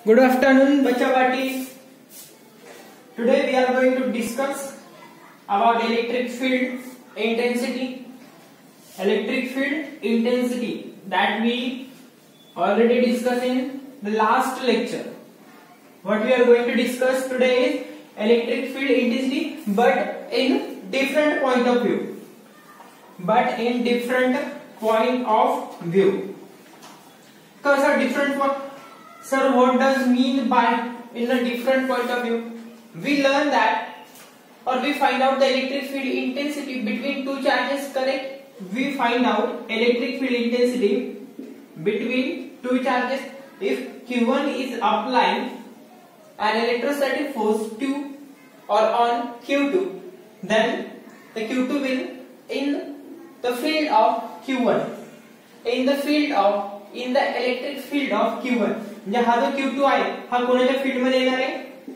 Good afternoon, Bacha Party. Today we are going to discuss about electric field intensity. Electric field intensity that we already discussed in the last lecture. What we are going to discuss today is electric field intensity, but in different point of view. Because a different one. Sir, what does mean by in a different point of view? We learn that, or we find out the electric field intensity between two charges, correct? We find out electric field intensity between two charges if Q1 is applying an electrostatic force to or on Q2, then the Q2 will in the field of Q1, in the electric field of Q1. म्हणजे हा जो Q2 आहे हा कोणाच्या field मध्ये येणार आहे?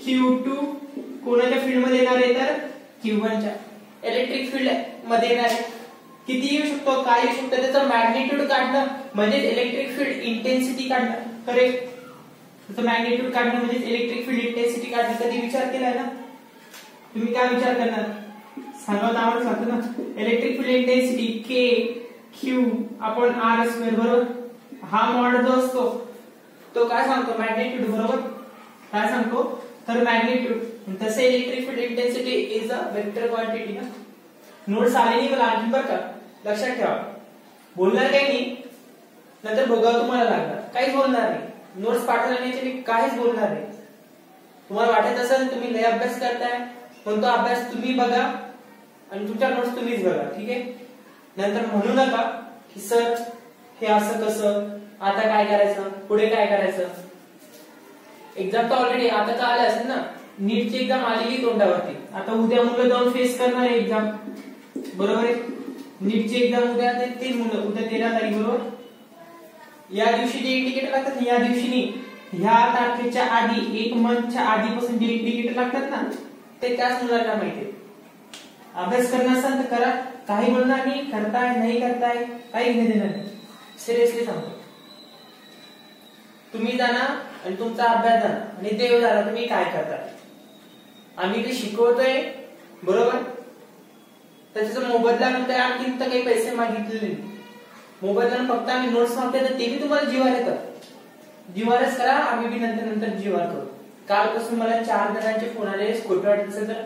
Q2 कोणाच्या फील्ड मध्ये येणार आहे तर Q1 च्या इलेक्ट्रिक फील्ड मध्ये येणार आहे. किती येऊ शकतो, काय येऊ शकतो त्याचा मॅग्निट्यूड काढणं म्हणजे इलेक्ट्रिक फील्ड इंटेन्सिटी काढणं, करेक्ट? त्याचं मॅग्निट्यूड काढणं म्हणजे इलेक्ट्रिक फील्ड इंटेन्सिटी काढणं. कधी विचार केलाय ना तुम्ही? काय विचार करणार सांगा ना, आम्हाला सांगतो ना. Electric field intensity K Q upon R square, बरोबर? हा मॉड जो असतो तो काय सांगतो? मॅग्निट्यूड, बरोबर? काय सांगतो तर मॅग्निट्यूड. तसे electric field intensity is a vector quantity ना. नोट्स आले नाही मला आणखी, बरं का? लक्षात ठेवा. बोलणार काही नाही, नंतर बघा तुम्हाला लागणार. काहीच बोलणार नाही. नोट्स पाठवण्याचे मी काहीच बोलणार नाही. तुम्हाला वाटत असेल तुम्ही लय अभ्यास करताय, पण तो अभ्यास तुम्ही बघा आणि तुमच्या नोट्स तुम्हीच बघा, ठीक आहे? नंतर म्हणू नका की सर हे असं कसं, आता काय करायचं, पुढे काय करायचं. एक्झाम तर ऑलरेडी आता तर आले असेल ना. नीटची एक्झाम आलेली तोंडावरती. आता उद्या मुलं जाऊन फेस करणार आहे एक्झाम, बरोबर आहे? नीटची एक्झाम उद्या ते मुलं उद्या 13 तारीख, बरोबर? या दिवशी जे इंडिकेटर लागतात, या दिवशी नाही, ह्या तारखेच्या आधी 1 मंथच्या आधीपासून जे इंडिकेटर लागतात ना ते त्याच मुलांना माहिती. अभ्यास करणार असाल तर करा, काही बोलणार नाही. करताय नाही करताय काही घेणे देणार नाही. सिरियसली सांगतो. तुम्ही जाणार आणि तुमचा अभ्यास जाणार आणि देव झाला तुम्ही काय करता. आम्ही ते शिकवतोय, बरोबर? त्याचा मोबदला नंतर आणखी तर काही पैसे मागितलेले नाही. मोबदला फक्त आम्ही नोट्स मागतोय तर ते बी तुम्हाला जीवार येतात. जीवारच करा, आम्ही बी नंतर जीवार करू. कालपासून मला 4 जणांचे फोन आले. खोटं वाटत असेल तर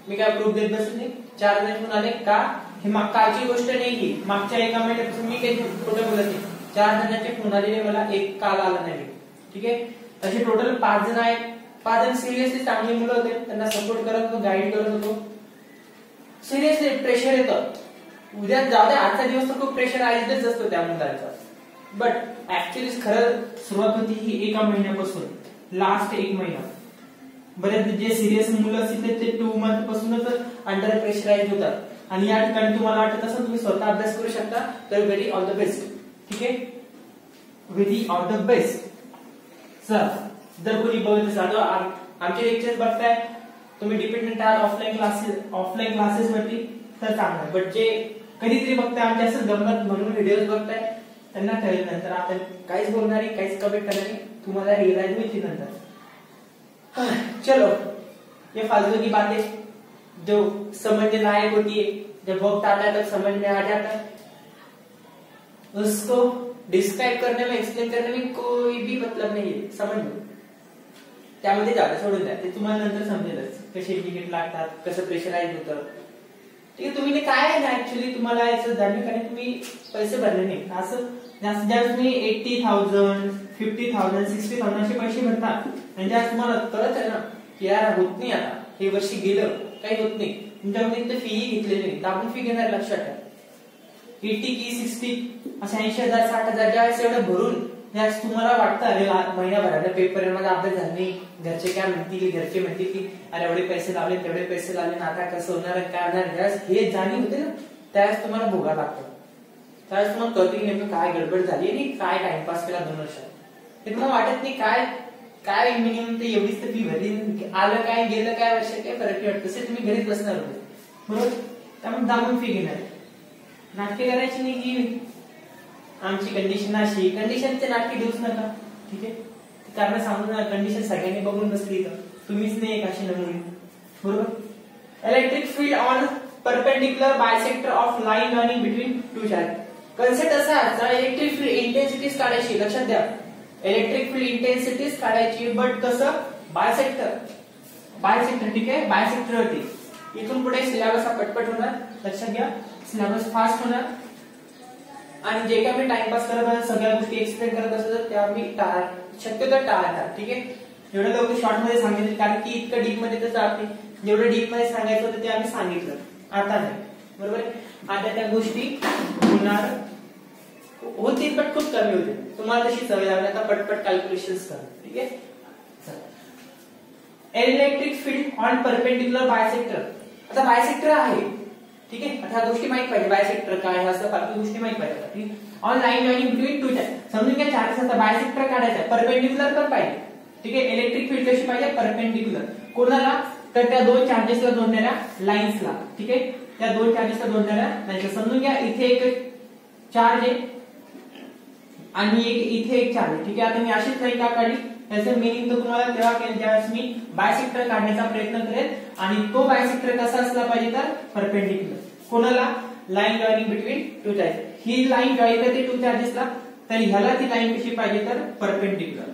मी काय प्रूफ देत बसले. 4 जणांचे फोन आले का? हे कालची गोष्ट नाही, मागच्या एका महिन्यापासून मी काही खोटं बोलत नाही. 4 जणांचे फोन आलेले मला, एक काल आला नाही, ठीक आहे? तसे टोटल 5 जण आहेत. 5 जण सिरियसली चांगली मुलं होते, त्यांना सपोर्ट करत होतो, गाईड करत होतो. सिरियसली प्रेशर येतं. उद्या जाऊ द्या, आजचा दिवस तर खूप प्रेशराइज्डच असतो त्या मुलांचा. बट ऍक्च्युअली खरं सुरुवात होती ही एका महिन्यापासून, लास्ट 1 महिना. बरेच जे सिरियस मुलं असतील ते 2 मंथ पासूनच अंडर प्रेशराइज होतात. आणि या ठिकाणी तुम्हाला वाटत असेल तुम्ही स्वतः अभ्यास करू शकता तर व्हेरी ऑल द बेस्ट, ठीक आहे? Very all the best. Sir जर कोणी बघत असेल आमचे लेक्चर्स बघताय, तुम्ही डिपेंडेंट आहात ऑफलाईन क्लासेस वरती तर चांगलं. बट जे कधीतरी बघताय आमच्या असं गंमत म्हणून व्हिडिओज बघताय त्यांना कळेल नंतर आपण काहीच बोलणार नाही, काहीच कमेंट करणार नाही. तुम्हाला रिअलाइज होईल नंतर. चलो ये फालतू की बातें जो समझ लायक होती है, जब वक्त आता है तब समझ में आ जाता है. उसको डिस्क्राइब करने में, एक्सप्लेन करने में कोई भी मतलब नहीं है. समझ लो, त्यामध्ये जाता सोडून द्या. ते तुम्हाला नंतर समजेलच कसे इंडिकेटर लागतात, कसं प्रेशराइज होतं, ठीक आहे? तुम्ही काय आहे ना ऍक्च्युअली तुम्हाला याचं जाणीव कारण तुम्ही पैसे भरले नाही. असं जास्त जास्त तुम्ही 80,000 50,000 60,000 असे पैसे भरतात आणि ज्या तुम्हाला कळत आहे ना की यार होत नाही, आता हे वर्षी गेलं काही होत नाही, तुमच्याकडे इथे फी घेतलेली नाही तर आपण फी घेणार. लक्षात ठेवा. 80 की 60 असं 80,000 60,000 ज्यावेळेस एवढं भरून ज्यावेळेस तुम्हाला वाटतं अरे महिनाभराला पेपर माझा अभ्यास झाला नाही, घरचे काय म्हणतील, घरचे म्हणतील की अरे एवढे पैसे लावले तेवढे पैसे लावले ना, आता कसं होणार काय होणार, ज्यावेळेस हे जाणीव होते ना त्यावेळेस तुम्हाला भोगा लागतो. त्यावेळेस तुम्हाला कळतं की नेमकं काय गडबड झाली आणि काय टाइमपास केला 2 वर्षात. ते तुम्हाला वाटत नाही काय काय मिनिमम ते एवढीच तर फी भरली, आलं काय गेलं काय वर्ष काय फरक नाही वाटत. तसे तुम्ही घरीच बसणार होते, बरोबर? त्यामुळे दाबून फी घेणार. नाटके करायची नाही की आमची कंडिशन अशी, कंडिशनचे नाटके देऊच नका, ठीक आहे? कारण सांगून कंडिशन सगळ्यांनी बघून बसली तर तुम्हीच नाही एक अशी नमुने, बरोबर. Electric field on perpendicular bisector of line running between two charge. Concept असा असता इलेक्ट्रिक फील्ड इंटेन्सिटीज काढायची, लक्षात द्या. इलेक्ट्रिक फील्ड इंटेन्सिटीज काढायची, बट कसं बायसेक्टर, ठीक आहे, बायसेक्टर वरती. इथून पुढे सिलेबस हा पटपट होणार, लक्षात घ्या. सिलेबस फास्ट होणार आणि जे काही मी टाइमपास करत आहे सगळ्या गोष्टी एक्सप्लेन करत असतो त्या मी शक्यतो टाळतात, ठीक आहे. एवढं लवकर शॉर्ट मध्ये सांगितलं कारण की इतकं डीप मध्ये तर जात नाही. जेवढं डीप मध्ये सांगायचं होतं ते आम्ही सांगितलं, आता नाही, बरोबर. आता त्या गोष्टी होणार होतील पण खूप कमी होतील. तुम्हाला तशी सवय लागली आता पटपट कॅल्क्युलेशन्स करा, ठीक आहे. Electric field on perpendicular bisector. आता बायसेक्टर आहे, ठीक आहे. आता ह्या गोष्टी माहित पाहिजे, बायसेक्टर काय आहे असं बाकी गोष्टी माहित पाहिजे. On line joining between to charge. समजून घ्या चार्जेस. आता बायसेक्टर काढायचा आहे, परपेंडिक्युलर पण पाहिजे, ठीक आहे. इलेक्ट्रिक फील्ड कशी पाहिजे, परपेंडिक्युलर. कोणाला, तर त्या दोन चार्जेसला जोडणाऱ्या लाईन्सला, ठीक आहे. त्या दोन चार्जेसला जोडणाऱ्या लाईन्सला. समजून घ्या इथे एक चार्ज आहे आणि इथे एक चार्ज आहे, ठीक आहे. आता मी अशीच लाईन का काढली त्याचं मीनिंग तर तुम्हाला तेव्हा कळेल ज्यावेळेस मी बायसेक्टर काढण्याचा प्रयत्न करेल. आणि तो बायसेक्टर कसा असला पाहिजे तर परपेंडिक्युलर. कोणाला, line joining between two charges. ही लाईन जॉईन करते टू चार्जेसला, तर ह्याला ती लाईन कशी पाहिजे तर परपेंडिक्युलर.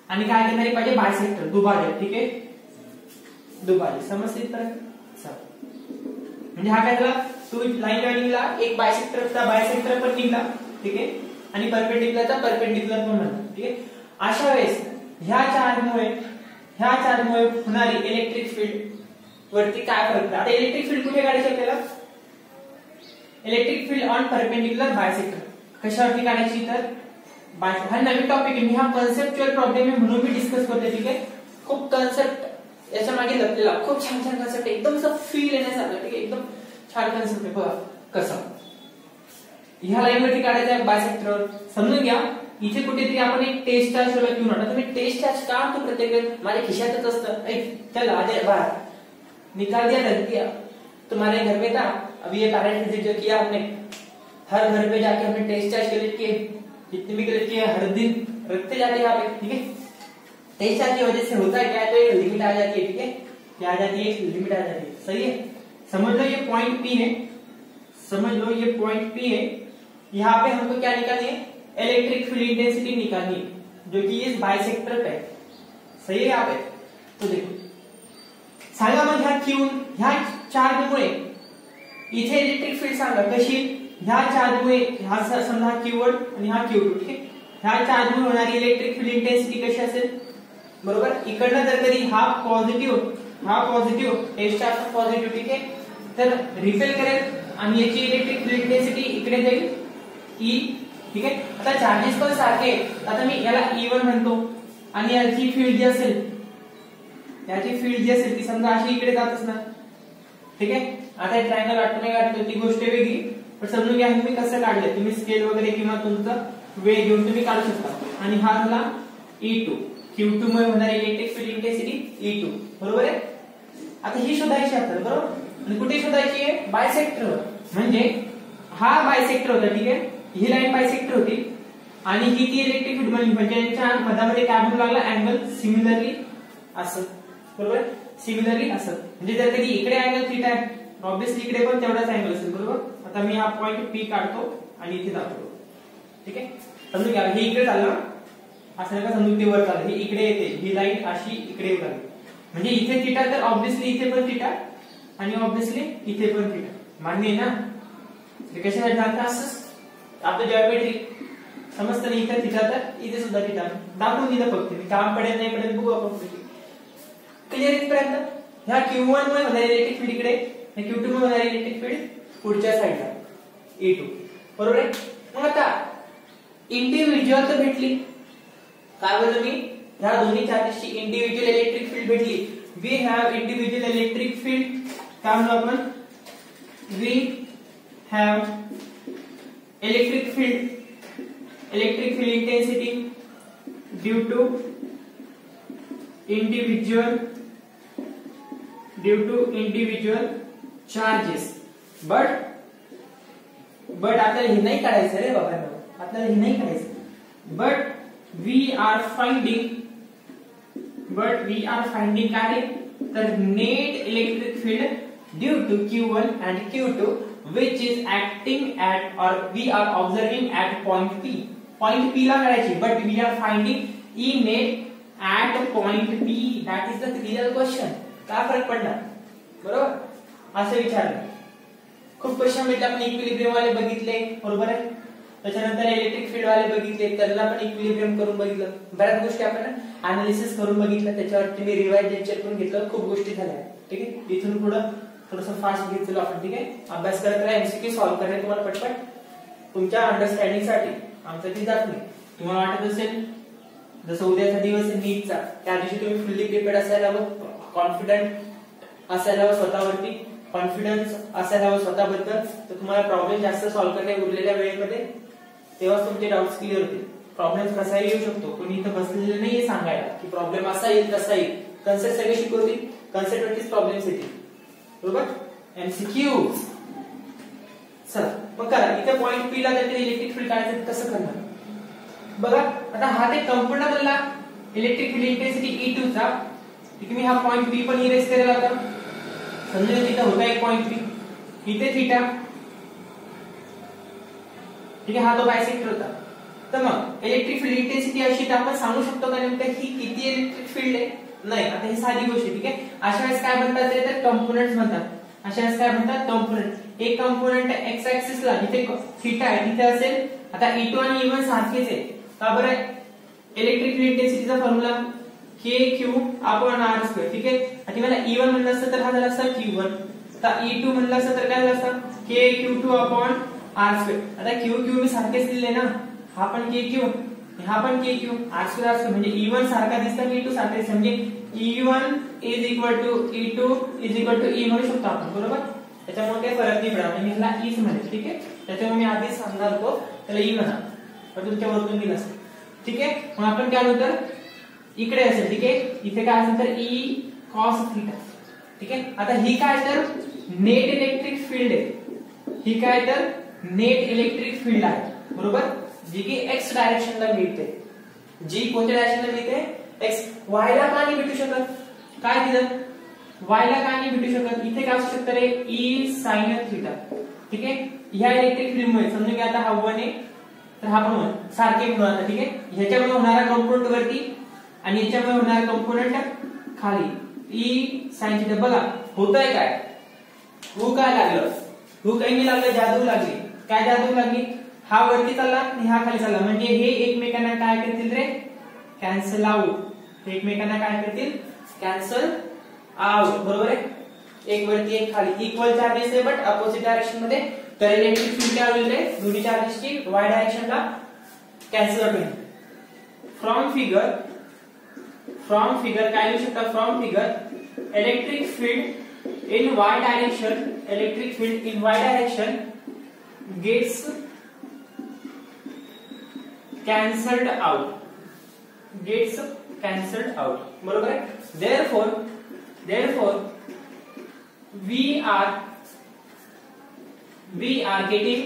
आणि काय करणारी पाहिजे, बायसेक्टर, दुभाजक, ठीक आहे. दुभाजक समजते तर म्हणजे हा काय झाला, टू लाईन जॉइनिंगला एक बायसेक्टर पण निघला, ठीक आहे. आणि परपेंडिक्युलरचा परपेंडिक्युलर पण म्हणतात, ठीक आहे. अशा वेळेस ह्या चार्जमुळे होणारी इलेक्ट्रिक फील्ड वरती काय फरक पडतो. आता इलेक्ट्रिक फील्ड कुठे काढायची आपल्याला, electric field on perpendicular bisector. कशावरती काढायची तर हा नवीन टॉपिक आहे. मी हा कन्सेप्च्युअल प्रॉब्लेम आहे म्हणून मी डिस्कस करते, ठीक आहे. खूप कन्सेप्ट याच्या मागे लपलेला, खूप छान छान कन्सेप्ट, एकदम असं फील येण्यासारखं, ठीक आहे. एकदम छान कन्सेप्ट आहे. बघा कसं ह्या लाईन वरती काढायचं बायसेक्टर. समजून घ्या इथे कुठेतरी आपण एक टेस्ट चार्ज ठेवला क्यों ना. तुम्ही टेस्ट चार्ज का तो प्रत्येक वेळ माझ्या खिशातच असतं. चल आजे बाहर निकाल दिया रख दिया. तुम्हारे घर में था अभी ये पेरेंट्स विजिट जो किया हमने, हर घर पे जाके हमने टेस्ट चार्ज कलेक्ट किए, जितने भी कलेक्ट किए हर दिन रखते जाते यहाँ पे, ठीक है. टेस्ट चार्ज की वजह से होता है क्या, तो एक लिमिट आ जाती है, ठीक है. क्या आ जाती है, एक लिमिट आ जाती है. सही है, समझ लो ये पॉइंट पी है, समझ लो ये पॉइंट पी है. यहाँ पे हमको क्या निकालनी है, इलेक्ट्रिक फील्ड इंटेंसिटी निकालनी है जो कि इस बायसेक्टर पे. सही है यहाँ पे. तो देखो सांगा मग ह्या चार्जमुळे इथे इलेक्ट्रिक फील्ड सांगा कशी, ह्या चार्जमुळे हा समजा हा Q1 आणि हा Q2, ठीक आहे. ह्या चार्जमुळे होणारी इलेक्ट्रिक फील्ड इंटेन्सिटी कशी असेल, बरोबर. इकडनं जर कधी हा पॉझिटिव्ह टेस्ट चार्ज पॉझिटिव्ह, ठीक आहे. तर रिपेल करेल आणि याची इलेक्ट्रिक फील्ड इंटेन्सिटी इकडे जाईल E, ठीक आहे. आता चार्जेस पण सारखे. आता मी याला E1 म्हणतो आणि याची फील्ड जी असेल ती समजा अशी इकडे जात असणार, ठीक आहे. आता ट्रायंगल वाटणे काढतो ती गोष्ट वेगळी, पण समजून घ्या मी कसं काढले. तुम्ही स्केल वगैरे किंवा तुमचा वेळ घेऊन तुम्ही काढू शकता. आणि हा झाला E2, Q2 मुळे होणारी इलेक्ट्रिक फील्ड इंटेन्सिटी E2, बरोबर आहे. आता ही शोधायची आपल्याला, बरोबर. आणि कुठे शोधायची आहे, बायसेक्टरवर. म्हणजे हा बायसेक्टर होता, ठीक आहे. ही लाईन बायसेक्टर होती आणि ही ती इलेक्ट्रिक फील्ड म्हणजे यांच्या मधामध्ये काय म्हणू लागला, अँगल सिमिलरली असं, बरोबर. सिमिलरली असं म्हणजे जर कधी इकडे अँगल थीटा आहे ऑब्वियसली इकडे पण तेवढाच अँगल असेल, बरोबर. आता मी हा पॉइंट पी काढतो आणि इथे दाखवतो, ठीक आहे. समजून घ्या हे इकडे चाललं असं नका समजून ते वर चाललं, हे इकडे येते, ही लाईन अशी इकडे येत आहे. म्हणजे इथे थीटा तर ऑब्वियसली इथे पण थीटा आणि ऑब्वियसली इथे पण थीटा. मान्य आहे ना. कशासाठी सांगता असं आपलं जॉमेट्री समजतं नाही. इथे थीटा तर इथे सुद्धा थीटा दाखवून दिलं फक्त. मी काम पडेल नाही पडेल बघू आपण. क्लिअर इथपर्यंत. ह्या Q1 मुळे होणारी इलेक्ट्रिक फील्ड इकडे, Q2 मुळे होणारी इलेक्ट्रिक फील्ड पुढच्या साईडला E2, बरोबर आहे. मग आता इंडिव्हिज्युअल तर भेटली. काय बोललो मी, ह्या दोन्ही चार्जेसची इंडिव्हिज्युअल इलेक्ट्रिक फील्ड भेटली. We have individual electric field. काय म्हणू आपण, we have electric field intensity due to individual charges. but आपल्याला हे नाही काढायचं रे बाबा, आपल्याला हे नाही काढायचं. but we are finding but we are finding काय आहे तर net electric field due to Q1 and Q2 which is acting at or we are observing at point P. Point P ला काढायची but we are finding E net at point P. That is the real question. काय फरक पडणार बरोबर असं विचारलं. खूप question भेटले आपण इक्विलिब्रियम वाले बघितले बरोबर आहे. त्याच्यानंतर इलेक्ट्रिक फील्ड वाले बघितले त्याला पण इक्विलिब्रियम करून बघितलं. बऱ्याच गोष्टी आपण अनालिसिस करून बघितलं त्याच्यावरती मी रिवाइज लेक्चर पण घेतलं. खूप गोष्टी झाल्या ठीक आहे. इथून पुढे थोडंसं फास्ट घेतलं आपण ठीक आहे. अभ्यास करत राहा एमसीक्यू सॉल्व्ह करणे तुम्हाला पटपट तुमच्या अंडरस्टँडिंग साठी आमच्यासाठी जात नाही. तुम्हाला वाटत असेल जसं उद्याचा दिवस आहे नीटचा त्या दिवशी तुम्ही फुल्ली प्रिपेअर्ड असायला हवं कॉन्फिडंट असायला हवं स्वतःवरती कॉन्फिडन्स असायला हवं स्वतःबद्दल तर तुम्हाला प्रॉब्लेम जास्त सॉल्व्ह करणे उरलेल्या वेळेमध्ये तेव्हाच तुमचे डाऊट्स क्लिअर होतील. प्रॉब्लेम कसाही येऊ शकतो कोणी इथं बसलेलं नाहीये सांगायला की प्रॉब्लेम असा येईल तसा येईल. कन्सेप्ट सगळे शिकवतील कन्सेप्ट वरतीच प्रॉब्लेम्स येतील बरोबर एमसीक्यू. चला मग करा इथे पॉइंट पी ला त्याचे इलेक्ट्रिक फील्ड काढायचं कसं करणार बघा. आता हा ते कंपाऊंड बनला इलेक्ट्रिक फील्ड इंटेन्सिटी E2 चा ठीक आहे. मी हा पॉइंट पी पण इरेज केलेला होता समजा तिथे होता एक पॉइंट पी इथे थीटा ठीक आहे. हा तो बायसेक्टर होता. तर मग इलेक्ट्रिक फील्ड इंटेन्सिटी अशी तर आपण सांगू शकतो का नेमकं ही किती इलेक्ट्रिक फील्ड आहे नाही. आता ही साधी गोष्ट ठीक आहे. अशा वेळेस काय म्हणतात ते तर कंपोनेंट्स म्हणतात. अशा वेळेस काय म्हणतात कंपोनेंट. एक कंपोनेंट एक्स ऍक्सिस ला इथे थीटा आहे तिथे असेल. आता E2 आणि E1 सारखेच आहे का बरं. इलेक्ट्रिक फील्ड इंटेन्सिटीचा फॉर्म्युला KQ/R2 ठीक आहे. आणि मला E1 म्हणलं असतं तर हा झाला असता Q1. आता E2 म्हणलं असतं तर काय झालं असतं KQ2/R2. आता QQ मी सारखेच लिहिले ना. हा पण KQ हा पण KQ R2 म्हणजे E1 सारखा दिसतं की E2 सारखा दिसतं म्हणजे E1 E2 E म्हणू शकतो आपण बरोबर. त्याच्यामुळे काही फरक नाही पडणार. मी ह्याला E म्हणेल ठीक आहे. त्याच्यामुळे मी आधीच सांगणार होतो त्याला E म्हणा पण तुमच्या वरतून दिलं असेल ठीक आहे. मग आपण काय म्हणतो इकडे असेल ठीक आहे. इथे काय असेल तर E cos थीटा ठीक आहे. आता ही काय तर नेट इलेक्ट्रिक फील्ड आहे. ही काय तर नेट इलेक्ट्रिक फील्ड आहे बरोबर जी की एक्स डायरेक्शनला मिळते. जी कोणत्या डायरेक्शनला मिळते एक्स. वाय ला का नाही भेटू शकत काय दिलं वाय ला का नाही भेटू शकत. इथे काय असू शकतं रे E sin थीटा ठीक आहे. ह्या इलेक्ट्रिक फील्ड मुळे समजून घ्या आता हा 1 आहे तर हा पण 1 सारखे म्हणून आता ठीक आहे. ह्याच्यामुळे होणारा कंपोनेंट वरती आणि याच्यामुळे होणारा कंपोनेंट खाली E sin थीटा. बघा होतंय काय हू काय लागलं हू काही नाही लागलं जादू लागली. काय जादू लागली हा वरती चालला आणि हा खाली चालला म्हणजे हे एकमेकांना काय करतील रे कॅन्सल आउट. एकमेकांना काय करतील कॅन्सल आउट बरोबर आहे. एक वरती एक खाली इक्वल चार्जेस आहे बट अपोजिट डायरेक्शन मध्ये. तर इलेक्ट्रिक फील्ड काय होईल रे दोन्ही चार्जेसची वाय डायरेक्शनला कॅन्सल आउट होईल. फ्रॉम फिगर काय लिहू शकता from figure electric field in y direction gets cancelled out बरोबर आहे. therefore we are getting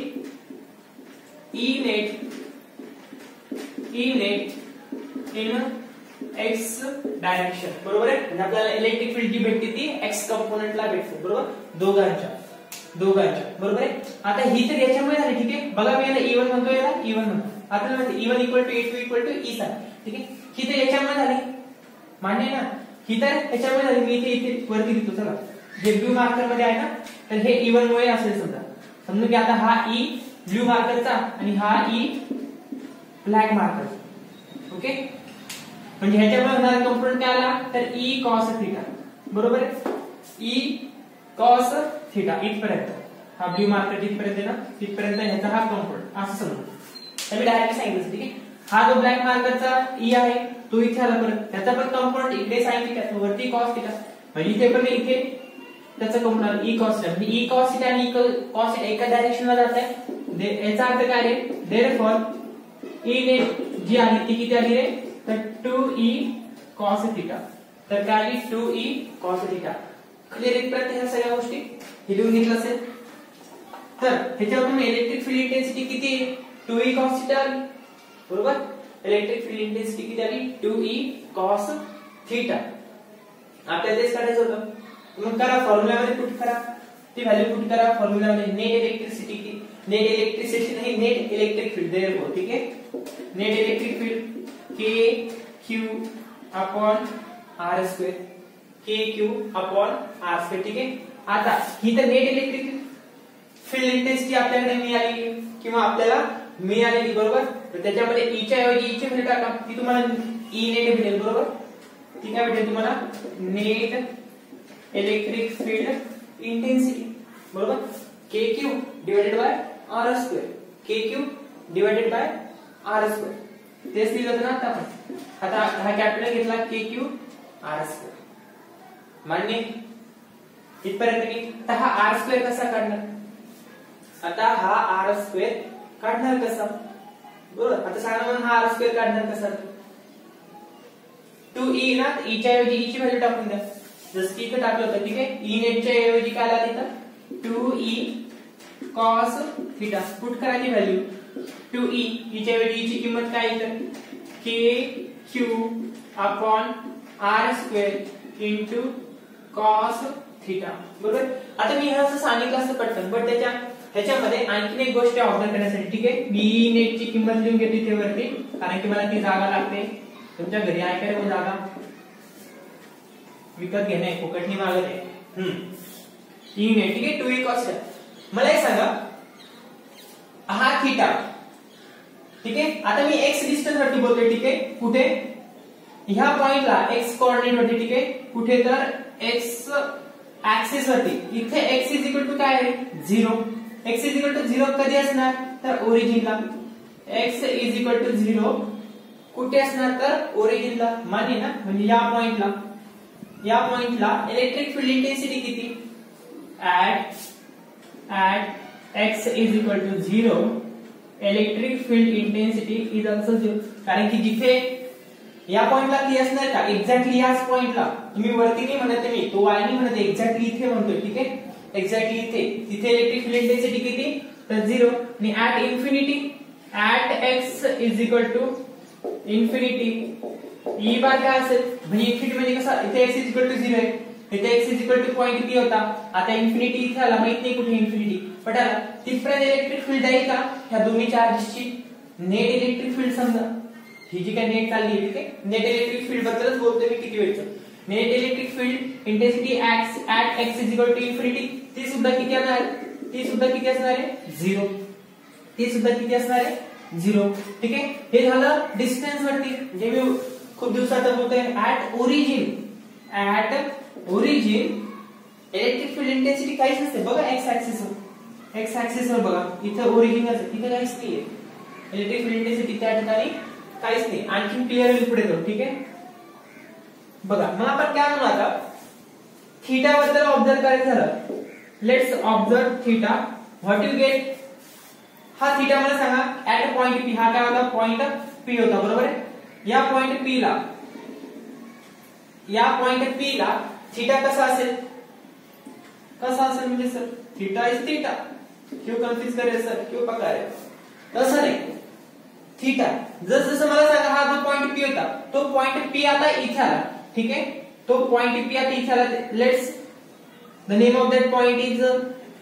E net in x direction बरोबर आहे. म्हणजे आपल्याला इलेक्ट्रिक फील्ड जी भेटते ती x कंपोनेंटला भेटते बरोबर दोघांच्या बरोबर आहे. आता ही तर याच्यामुळे झाली ठीक आहे. बघा मी याला E1 म्हणतो याला E1 म्हणतो. आपल्याला माहिती E1 = E sin ठीक आहे. ही तर याच्यामुळे झाली मान्य आहे ना. ही तर याच्यामुळे झाली. मी इथे वरती लिहितो चला जे ब्लू मार्कर मध्ये आहे ना तर हे E1 मुळे असेल समजून की आता हा E ब्लू मार्करचा आणि हा E ब्लॅक मार्कर ओके. म्हणजे ह्याच्यामुळे होणारा कंपोनेंट काय आला तर E cos थीटा बरोबर आहे. E cos थीटा इथपर्यंत हा ब्लू मार्कर जिथपर्यंत ना तिथपर्यंत ह्याचा हा कंपोनेंट असं समजू. तर मी डायरेक्ट सांगितलं ठीक आहे. हा जो ब्लॅक मार्करचा E आहे तो इथे आला परत त्याचा पण कंपोनेंट इकडे sin थीटा वरती cos थीटा म्हणजे इथे पण इथे त्याचा कंपोनेंट E cos थीटा म्हणजे E cos थीटा आणि cos थीटा एका डायरेक्शनला जात आहे. याचा अर्थ काय आहे therefore E net जी आहे ती किती आली रे तर 2E cos थीटा. तर काय आली 2E cos थीटा. क्लिअर इथपर्यंत ह्या सगळ्या गोष्टी हे लिहून घेतलं असेल. तर ह्याच्यावर तुम्ही इलेक्ट्रिक फील्ड इंटेन्सिटी किती 2E cos थीटा आली बरोबर. इलेक्ट्रिक फील्ड इंटेन्सिटी किती आली 2E cos थीटा आपल्याला तेच काढायचं होतं. मग करा फॉर्म्युलामध्ये पुट करा, ती व्हॅल्यू पुट करा फॉर्म्युलामध्ये. नेट इलेक्ट्रिसिटी नाही, नेट इलेक्ट्रिक फील्ड देअरफॉर, ठीक आहे, नेट इलेक्ट्रिक फील्ड के Q upon R square, K Q upon R square, ठीक आहे. आता ही तर नेट इलेक्ट्रिक फील्ड इंटेन्सिटी आपल्याकडे मिळाली किंवा आपल्याला मिळालेली, बरोबर. तर त्याच्यामध्ये ई च्या ऐवजी ई ची व्हॅल्यू टाका, ती तुम्हाला ई नेट भेटेल, बरोबर. ती काय भेटेल तुम्हाला, नेट इलेक्ट्रिक फील्ड इंटेन्सिटी, बरोबर. K Q divided by R square, K Q divided by R square, तेच लिहिलं होतं ना आता आपण. आता हा कॅपिटल घेतला के क्यू आर स्क्वेअर, मान्य इथपर्यंत की. तर हा आर स्क्वेअर कसा काढणार, आता हा आर स्क्वेअर काढणार कसा, बरोबर. आता सांगा मग हा आर स्क्वेअर काढणार कसा. 2e ना, e च्या ऐवजी e ची व्हॅल्यू टाकून द्या, जसं की इथे टाकलं होतं, ठीक आहे. e नेट च्या ऐवजी काय आला तिथं 2e cos थीटा, पुट करायची व्हॅल्यू 2e, e च्या ऐवजी e ची किंमत काय इथं k q upon r square into cos theta, बरोबर. आता मी हे असं सांगितलं असं पटकन, बट ह्याच्यामध्ये आणखीन एक गोष्ट ऑब्झर्व करण्यासाठी, ठीक आहे. बी नेट ची किंमत लिहून घेते इथे वरती, कारण की मला ती जागा लागते. तुमच्या घरी आहे का रे जागा, विकत घेणे फुकटनी मागत आहे. ई नेट, ठीक आहे, 2e cos. मला एक सांगा, हा थीटा, ठीक आहे. आता मी एक्स डिस्टन्स वरती बोलतोय, ठीक आहे. कुठे, ह्या पॉइंटला एक्स कोऑर्डिनेट वरती, ठीक आहे. कुठे तर एक्स ऍक्सिस वरती. इथे x इज इक्वल टू काय आहे 0. x इज इक्वल टू 0 कधी असणार तर ओरिजिनला. x इज इक्वल टू 0 कुठे असणार तर ओरिजिनला, मान्य ना. म्हणजे या पॉइंटला इलेक्ट्रिक फील्ड इंटेन्सिटी किती, at x is equal to 0 electric field intensity is also 0. कारण की जिथे या पॉइंटला ती असणार का, एक्झॅक्टली याच पॉइंटला. तुम्ही वरती नाही म्हणत, मी तो वाय नाही म्हणत, एक्झॅक्टली इथे म्हणतोय, ठीक आहे. एक्झॅक्टली इथे, तिथे इलेक्ट्रिक फील्ड इंटेन्सिटी किती तर 0. आणि at infinity, at x is equal to infinity, E bar काय असेल म्हणजे इन्फिनिटी म्हणजे कसं, इथे x इज इक्वल टू 0 आहे, इथे x is equal two point किती होता, आता इन्फिनिटी इथे आला, माहित नाही कुठे इन्फिनिटी, पण आला. तिथपर्यंत इलेक्ट्रिक फील्ड जाईल का ह्या दोन्ही चार्जेसची, नेट इलेक्ट्रिक फील्ड समजा ही जी काय नेट चालली आहे, ठीक आहे. नेट इलेक्ट्रिक फील्ड बद्दलच बोलतोय मी किती वेळचं. Net electric field intensity at x is equal to infinity, ती सुद्धा किती असणार आहे 0. ती सुद्धा किती असणार आहे 0, ठीक आहे. हे झालं डिस्टन्स वरती, जे मी खूप दिवसाचं बोलतोय. At origin electric field intensity काहीच नसते बघा. एक्स ऍक्सिस वर बघा, इथे ओरिजिन असते, तिथे काहीच नाहीये इलेक्ट्रिक फील्ड इंटेन्सिटी, त्या ठिकाणी काहीच नाही. आणखी क्लिअर होईल पुढे जाऊ, ठीक आहे. बघा मग आपण काय म्हणू आता, थीटा बद्दल ऑब्झर्व करायचं झालं. Let's observe theta. What you get, हा थीटा मला सांगा ऍट पॉइंट पी. हा काय होता, पॉइंट पी होता, बरोबर आहे. या पॉइंट पी ला थीटा कसा असेल म्हणजे सर थीटा इज थीटा, क्यों कन्फ्यूज करे सर, क्यों पका रहे, तसं नाही. थीटा जसं मला सांगा, हा जो पॉइंट पी होता तो पॉइंट पी आता इथे आला, ठीक आहे. तो पॉइंट पी आता इथे आला. Let's the name of that point is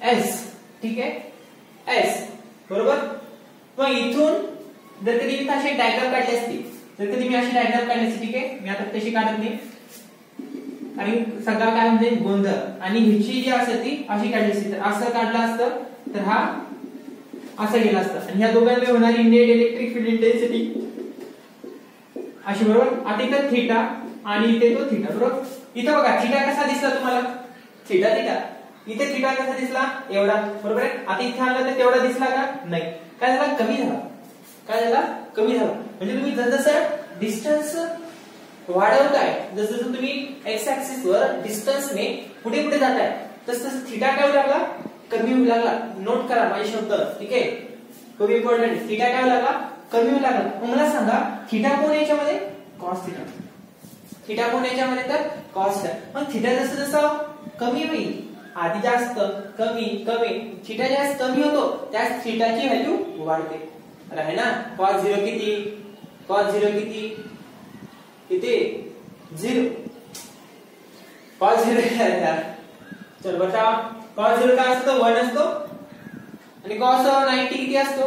S, ठीक आहे, एस, बरोबर. मग इथून जर कधी मी अशी डायग्राम काढली असती, ठीक आहे, मी आता तशी काढत नाही आणि सगळा काय म्हणजे गोंधळ, आणि ह्याची जी असेल ती अशी काढली असती, तर असं काढलं असतं तर हा असं गेला असतं, आणि ह्या दोघांमध्ये होणारी नेट इलेक्ट्रिक फील्ड इंटेन्सिटी अशी, बरोबर. आता इथं थीटा आणि इथे तो थीटा, बरोबर. इथं बघा थीटा कसा दिसला तुम्हाला, थीटा इथे थीटा कसा दिसला एवढा, बरोबर आहे. आता इथे आला तर तेवढा दिसला का नाही, काय झाला कमी झाला. म्हणजे तुम्ही जसं डिस्टन्स वाढवताय, जसं तुम्ही एक्स ऍक्सिस वर डिस्टन्सने पुढे जाताय, तसं थीटा काय होऊ लागला, कमी होऊ लागला. नोट करा माझे शब्द, ठीक आहे, खूप इम्पॉर्टंट. थीटा काय होऊ लागला, कमी होऊ लागला. मग मला सांगा थीटा कोण याच्यामध्ये, कॉस थीटा. थीटा कोण याच्यामध्ये तर कॉस थीटा. मग थीटा जसं कमी होईल, आधी जास्त कमी, थीटा जास्त कमी होतो त्यास थीटाची व्हॅल्यू वाढते, आहे ना. कॉस 0 किती, किती 0 cos 0 क्या है यार, चल बताओ cos 0 काय असतो 1 असतो आणि cos 90 किती असतो,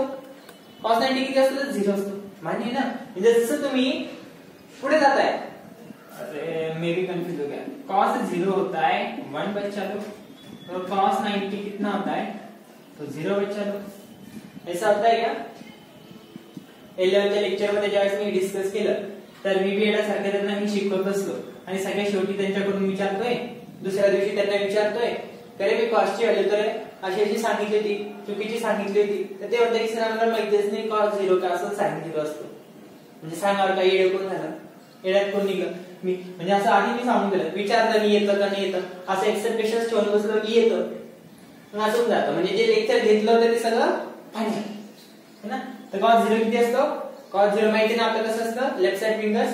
cos 90 किती असतो तर 0 असतो, मान्य ना. म्हणजे जसं तुम्ही पुढे जाताय, अरे मैं भी कंफ्यूज हो गया, cos 0 होता है 1 बच्चा लो, तो cos 90 कितना होता है तो 0 बच्चा लो. ऐसा होता है क्या. 11th लेक्चर मध्ये ज्यावेळेस मी डिस्कस केलं तर मी बी सारख्या त्यांना मी शिकवत असलो आणि सगळ्या शेवटी त्यांच्याकडून विचारतोय, दुसऱ्या दिवशी त्यांना विचारतोय तरी मी कॉस्टची व्हॅल्यू तर अशी अशी सांगितली होती, चुकीची सांगितली होती, तर ते म्हणतात की सर आम्हाला माहितीच नाही cos 0 का असं सांगितलं असतं. म्हणजे सांगावर काही येडे कोण झालं, येड्यात कोण निघलं. मी म्हणजे असं आधी मी सांगून दिलं, विचारलं मी येतं का नाही येतं, असं एक्सपेक्टेशन्स ठेवून बसलं की येतं, मग असं जातं. म्हणजे जे लेक्चर घेतलं होतं ते सगळं फायनल है ना. तर cos 0 किती असतो, cos 0 माहिती ना आपलं कसं असतं, लेफ्ट साइड फिंगर्स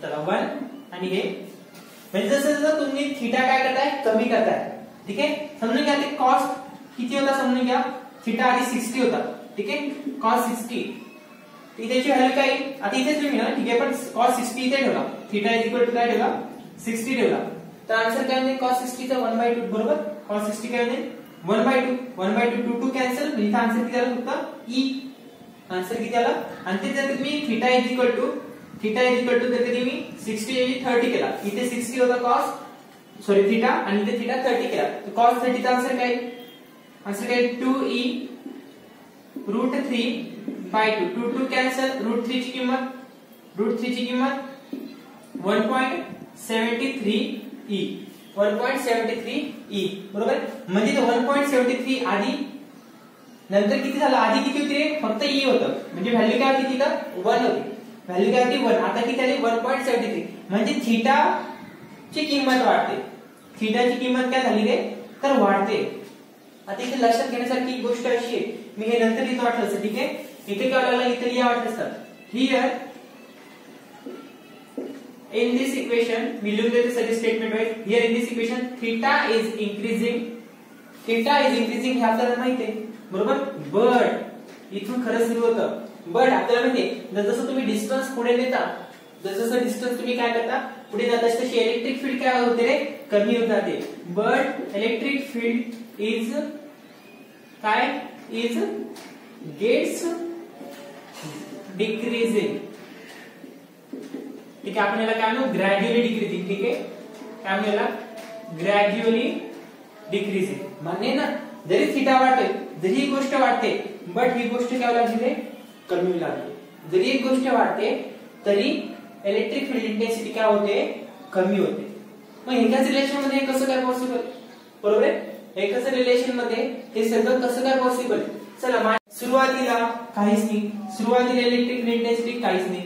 चला 1 आणि हे म्हणजे जसं जसं तुम्ही थीटा काय करताय कमी करताय, ठीक आहे. समजून घ्या ते cos किती होता, समजून घ्या थीटा आधी 60 होता, ठीक आहे. cos 60 त्याची व्हॅल्यू काय, आता इथेच तुम्ही ना, ठीक आहे, पण cos 60 इथे ठेवला, थीटा इज इक्वल टू काय ठेवला 60 ठेवला, तर आन्सर काय होईल cos 60 चा 1/2 बरोबर. cos 60 काय होईल 1/2, 1/2 2 कॅन्सल, म्हणजे इथे आन्सर किती आला फक्त e, आन्सर किती आला. आणि ते जर तुम्ही थीटा इज इक्वल टू जर कधी मी 60 ऐवजी 30 केला, इथे 60 होता cos सॉरी थीटा आणि इथे थीटा 30 केला, तर cos 30 चा आन्सर काय, 2e √3/2, 2 कॅन्सल, √3 ची किंमत 1.73e, 1.73e बरोबर. म्हणजे 1.73 आधी नंतर किती झालं, आधी किती होती रे फक्त e होतं, म्हणजे व्हॅल्यू काय होती तिथं 1 होती, व्हॅल्यू काय होती 1, आता किती आली 1.73, म्हणजे थीटा ची किंमत वाढते, थीटाची किंमत काय झाली रे तर वाढते. आता इथे लक्षात घेण्यासारखी एक गोष्ट अशी आहे, मी हे नंतर इथं वाटलं असतं, ठीक आहे. इथे काय लागलं, इथे लिहा वाटलं असतं, here in this equation we लिहून देते सगळे statement wise. Here in this equation theta is increasing हे आपल्याला माहिती आहे बरोबर. बट इथून खरं सुरू होतं, बट आपल्याला माहिती आहे जसं तुम्ही डिस्टन्स पुढे नेता, जसं डिस्टन्स तुम्ही काय करता पुढे जाता तशी इलेक्ट्रिक फील्ड काय होते रे कमी होत जाते. बट इलेक्ट्रिक फील्ड इज काय इज गेट्स डिक्रीजिंग, ठीक आहे. आपण याला काय म्हणू ग्रॅज्युअली डिक्रीजिंग, ठीक आहे. काय म्हणू याला ग्रॅज्युअली डिक्रीजिंग, मान्य ना. जरी थीटा वाढते, जरी ही गोष्ट वाढते, बट ही गोष्ट काय लागली रे कमी लागली. जरी एक गोष्ट वाढते तरी इलेक्ट्रिक फील्ड इंटेन्सिटी काय होते कमी होते. मग एकाच रिलेशन मध्ये कसं काय पॉसिबल, बरोबर आहे. एकाच रिलेशन मध्ये हे सगळं कसं काय पॉसिबल. चला सुरुवातीला काहीच नाही, सुरुवातीला इलेक्ट्रिक फील्ड इंटेन्सिटी काहीच नाही,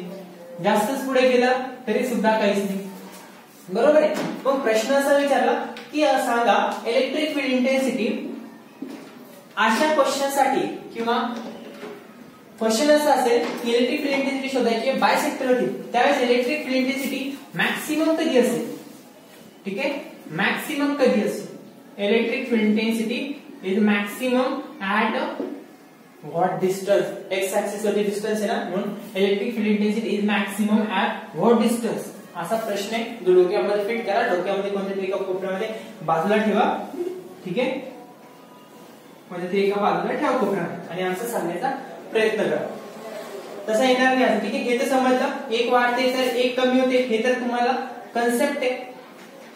जास्तच पुढे गेला तरी सुद्धा काहीच नाही, बरोबर आहे. मग प्रश्न असा विचारला की सांगा इलेक्ट्रिक फील्ड इंटेन्सिटी, अशा क्वेश्चन साठी किंवा क्वेश्चन असं असेल की इलेक्ट्रिक फील्ड इंटेन्सिटी शोधायची बायसेक्टर होती, त्यावेळेस इलेक्ट्रिक फील्ड इंटेन्सिटी मॅक्सिमम कधी असेल, ठीक आहे. मॅक्सिमम कधी असेल, electric field intensity is maximum at what distance, x axis वरती डिस्टन्स आहे ना, म्हणून electric field intensity is maximum at what distance. असा प्रश्न आहे, जो डोक्यामध्ये फिट करा, डोक्यामध्ये कोणत्या एका कोपऱ्यामध्ये बाजूला ठेवा, ठीक आहे. कोणत्या एका बाजूला ठेवा कोपऱ्यामध्ये आणि आन्सर सांगण्याचा प्रयत्न करा. तसा येणार नाही, ठीक आहे. हे तर समजलं, एक वाढते तर एक कमी होते, हे तर तुम्हाला कन्सेप्ट आहे.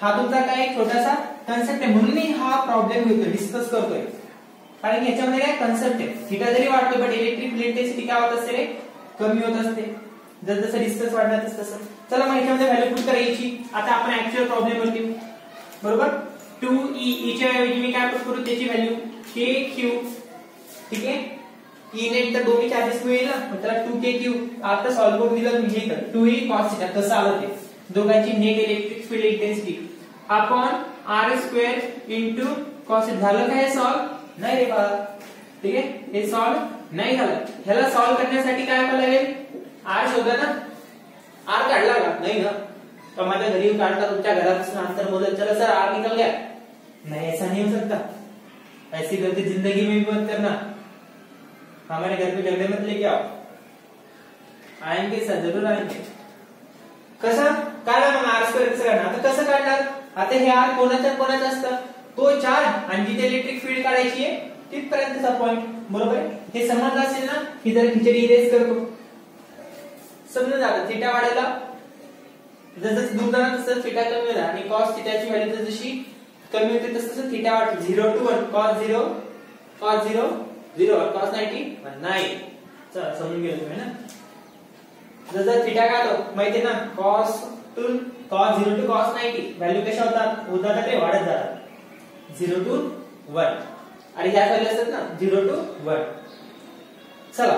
हा तुमचा काय एक छोटासा कन्सेप्ट आहे, म्हणून मी हा प्रॉब्लेम घेतोय, डिस्कस करतोय, कारण याच्यामध्ये काय कन्सेप्ट आहे. थीटा जरी वाढतो बट इलेक्ट्रिक फील्ड इंटेन्सिटी काय होत असते रे कमी होत असते, जसं डिस्टन्स वाढणार तसं. चला मग याच्यामध्ये व्हॅल्यू पुट करायची. आता आपण ऍक्च्युअल प्रॉब्लेम वरती बरोबर 2e च्या ऐवजी मी काय पुट करू त्याची व्हॅल्यू kq, ठीक आहे. e नेट तर दोन्ही चार्जेस मिळेल ना, मग त्याला 2kq आता सॉल्व्ह करून दिलं मी हे 2e cos θ कसं आलं ते, दोघांची net electric field intensity upon r² into cos θ. झालं काय सॉल्व्ह नाही रे बाळा, ठीक आहे. हे सॉल्व्ह नाही झालं. ह्याला सॉल्व्ह करण्यासाठी काय करावं लागेल, r शोधा ना. r काढला का नाही ना, तो माझ्या घरी येऊन काढता, तुमच्या घरापासून अंतर मोजत चला सर r निकल गया, नहीं ऐसा नहीं हो सकता. ऐसी गलती जिंदगी में भी मत करना, हमारे घर पे झगड़े मत लेके आओ. आएंगे सर, जरूर आएंगे. कसं काढा मग स्क्वेअर कसं काढणार? आता कसं काढणार? आता हे आर कोणाचं असतं? तो चार्ज आणि जिथे इलेक्ट्रिक फील्ड काढायची आहे तिथपर्यंतचा पॉइंट, बरोबर आहे? हे समजलं असेल ना? की जर खिचडी इरेज करतो समजून झालं. थिटा वाढायला जसं दूर जाणार तसं थिटा कमी होणार आणि कॉस थिटाची व्हॅल्यू जशी कमी होते तसं थिटा वाढतो. 0 to 1 cos 0 cos 0 0 cos 90 9. चला समजून गेलं तुम्ही ना. जसं थिटा काय होतो माहिती आहे ना? cos 0 to cos 90 व्हॅल्यू कशा होतात ते वाढत जातात 0 to 1 आणि ह्या व्हॅल्यू असतात ना 0 to 1. चला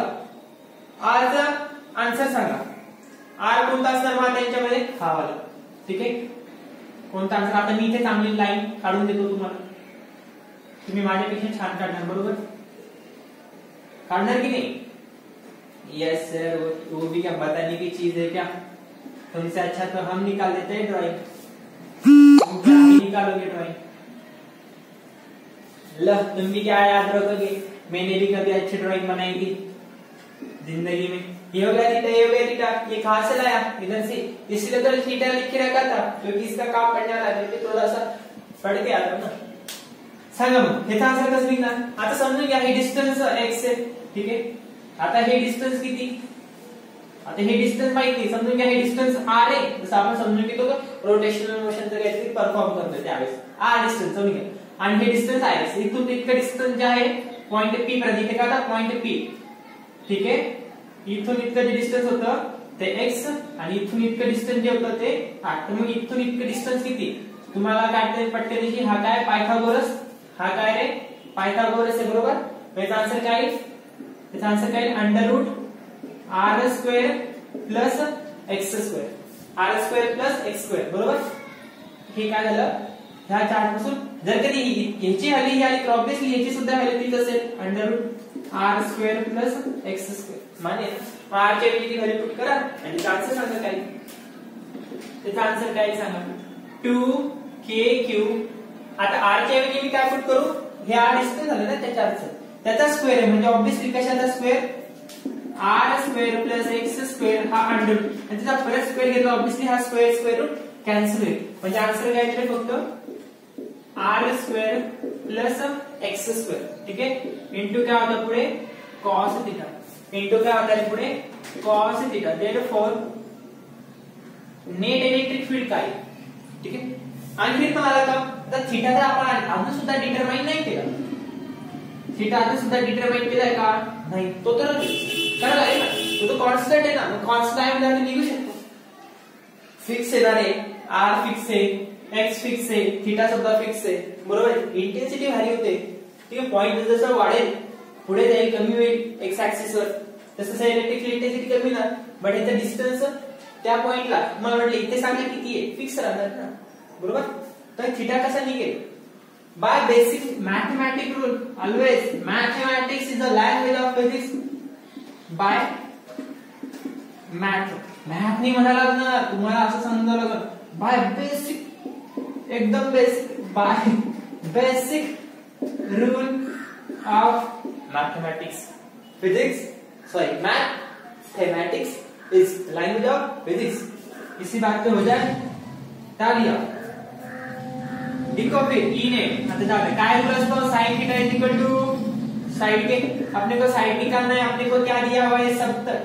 आरचा आन्सर सांगा. आर कोणता असणार मग त्यांच्यामध्ये? हा वाला. ठीक आहे, कोणता आन्सर? आता मी इथे चांगली लाईन काढून देतो तुम्हाला, तुम्ही माझ्यापेक्षा छान काढणार, बरोबर? काढणार की नाही? यस सर, वो भी क्या बताने की चीज है क्या? तुमसे अच्छा तो हम निकाल देते हैं ड्राइंग. तुम निकालोगे ड्राइंग? तुम भी क्या याद रखोगे? मैंने भी कभी अच्छी ड्राइंग बनाई थी जिंदगी में. ये हो गया थीटा, ये हो गया थीटा. ये कहां से लाया? इधर से. इसलिए तो थीटा लिख के रखा था क्योंकि इसका काम करने वाला है, क्योंकि थोड़ा सा पढ़ के आता ना. सांगा मग ह्याचा आन्सर कसं निघणार? आता समजून घ्या, हे डिस्टन्स x आहे. ठीक आहे, आता हे डिस्टन्स किती? आता हे डिस्टन्स माहिती नाही, समजून घ्या हे डिस्टन्स r आहे. जसं आपण समजून घेतो रोटेशनल मोशनचं काहीतरी परफॉर्म करतो त्यावेळेस r डिस्टन्स समजून घ्या. आणि हे डिस्टन्स आहे, इथून इतकं डिस्टन्स जे आहे पॉइंट P पर्यंत, इथे काय होता पॉइंट P. ठीक आहे, इथून इतकं जे डिस्टन्स होतं ते x आणि इथून इतकं डिस्टन्स जे होतं ते 8. मग इथून इतकं डिस्टन्स किती? तुम्हाला काय पटकन दिशी, हा काय पायथागोरस, हा काय रे पायथागोरस आहे, बरोबर? याचा आन्सर काय? याचा आन्सर काय? Under root r square plus x square, r square plus x square, बरोबर? हे काय झालं ह्या चार्ट पासून? जर कधी ह्याची व्हॅल्यू ही ऑब्वियसली ह्याची सुद्धा व्हॅल्यू तीच असेल, under root r square plus x square. माने r ची किती व्हॅल्यू पुट करा आणि त्याचा आन्सर सांगा काय? त्याचा आन्सर काय सांगा? 2kq. आता r च्या ऐवजी मी काय पुट करू? हे r डिस्टन्स झालं ना त्या चार्टचं, त्याचा स्क्वेअर आहे म्हणजे ऑब्वियसली कशाचा square? r square plus x square हा अंडर रूट आणि त्याचा परत स्क्वेअर घेतला, ऑब्वियसली हा स्क्वेअर रूट कॅन्सल होईल. म्हणजे आन्सर काय येईल फक्त r square plus x square. ठीक आहे, इंटू काय होता पुढे? cos theta. इंटू काय होता पुढे? cos theta. Therefore net electric field काय? ठीक आहे, आणखी पण आला का? तर थीटा तर आपण अजून सुद्धा डिटरमाइन नाही केला. थीटा अजून सुद्धा डिटरमाइन केलाय का? नाही. तो तर करायला लागेल ना, तो कॉन्स्टंट आहे ना, मग कॉन्स्टंट आहे म्हणजे निघू शकतो. फिक्स आहे ना रे, r फिक्स आहे, x फिक्स आहे, थीटा सुद्धा फिक्स आहे, बरोबर? इंटेन्सिटी व्हॅरी होते. ठीक आहे, पॉइंट जसं वाढेल पुढे जाईल, कमी होईल एक्स ऍक्सिस वर, तसं इलेक्ट्रिक इंटेन्सिटी कमी होणार. बट याचा डिस्टन्स त्या पॉइंटला मला म्हटलं इथे सांगा किती आहे, फिक्स राहणार ना, बरोबर? तर थीटा कसा निघेल? By basic mathematic rule. Always mathematics is a language of physics. By math नाही म्हणायला लागणार तुम्हाला, असं समजावं लागणार. बाय बेसिक, एकदम basic, by basic rule of mathematics. Physics sorry mathematics is language of physics. इसी बात पे हो जाए तालिया. लिखो फिर ई ने आता जाते काय रूल असतो? sin theta is equal to side के, अपने को साइड निकालना है, अपने को क्या दिया हुआ है? 70.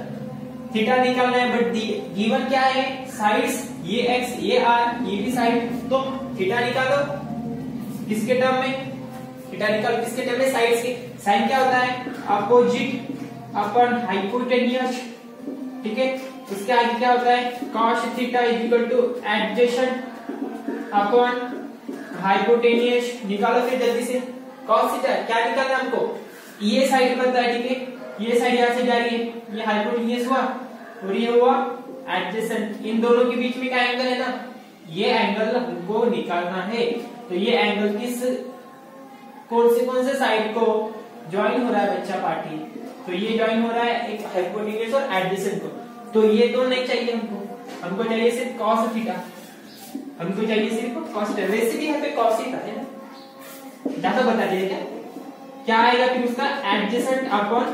थीटा निकालना है, बट गिवन क्या है? साइड्स, ये x ये r ये भी साइड, तो थीटा निकालो किसके टर्म में? थीटा निकालो किसके टर्म में? साइड्स के. साइन क्या होता है? अपोजिट अपन हाइपोटेन्यूस. ठीक है, उसके आगे क्या होता है? cos theta is equal two adjacent upon hypotenuse. निकालो फिर जल्दी से. cos थीटा क्या निकालना है हमको? ये साइड बनता है. ठीक है, ये साइड यहां से जा रही है, ये हाइपोटेन्यूस हुआ और ये हुआ एडजेसेंट. इन दोनों के बीच में क्या एंगल है ना, ये एंगल हमको निकालना है. तो ये एंगल किस कौन से साइड को ज्वाइन हो रहा है बच्चा पार्टी? तो ये ज्वाइन हो रहा है एक हाइपोटेन्यूस और एडजेसेंट को. तो ये दो नहीं चाहिए हमको चाहिए सिर्फ cos थीटा. हमको चाहिए सिर्फ cos थीटा. वैसे भी यहाँ पे cos थीटा है ना, ज्यादा बता दिया क्या आएगा फिर उसका? Adjacent upon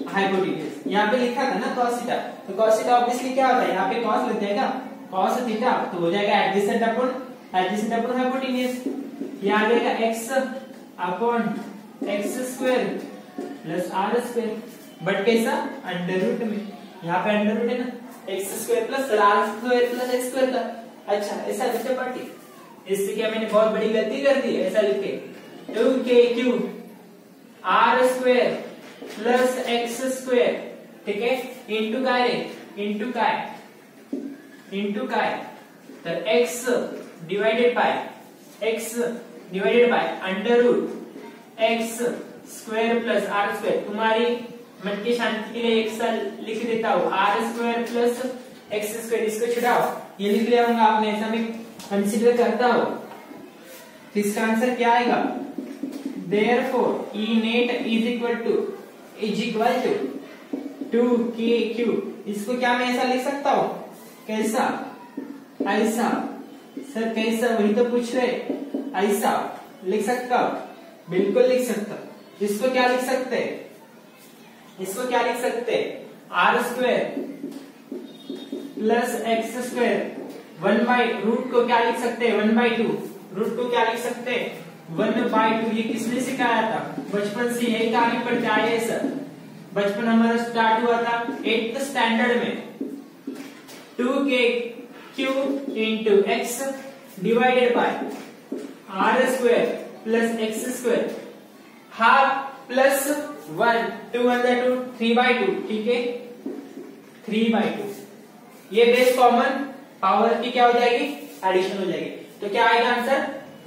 hypotenuse. यहाँ पे लिखा था ना cos थीटा, तो cos थीटा ऑब्वियसली क्या होता है? यहाँ पे cos लग जाएगा, cos थीटा तो हो जाएगा एडजेसेंट अपॉन हाइपोटेन्यूज। ये आ जाएगा x upon x square plus r square, but कैसा अंडर रूट में, यहाँ पे अंडर रूट है ना, x square plus r square plus x square का। अच्छा ऐसा लिखे पार्टी, इससे क्या मैंने बहुत बड़ी गलती कर दी, ऐसा लिखे 2k³ r square plus x square, ठीक है, इंटू काय रे, इंटू काय तर x divided by under root x square plus r square. तुम्हारी मन की शांति के लिए एक साल लिख देता हूँ, r square plus x square, इसको छुड़ाओ, ये लिख लिया होगा आपने, ऐसा मैं कंसीडर करता हूँ। तो इसका आंसर क्या आएगा, therefore E net is equal to 2k³। इसको क्या मैं ऐसा लिख सकता हूँ, कैसा, ऐसा, सर कैसा, वही तो पूछ रहे, ऐसा लिख सकता हूँ, बिल्कुल लिख सकता हूँ। इसको क्या लिख सकते हैं, इसको क्या लिख सकते हैं, r square plus x square 1/रूट को क्या लिख सकते हैं, 1/2, रूट को क्या लिख सकते हैं 1/2। ये किसने सिखाया था, बचपन से यही कहानी पढ़ते आए सर, बचपन हमारा स्टार्ट हुआ था 8th स्टैंडर्ड में। 2k³ into x divided bye r square plus x square, half plus 1, 2 × 2 3/2, ठीक है, 3/2। ये बेस कॉमन पावर की क्या हो जाएगी, एडिशन हो जाएगी, तो क्या आएगा आंसर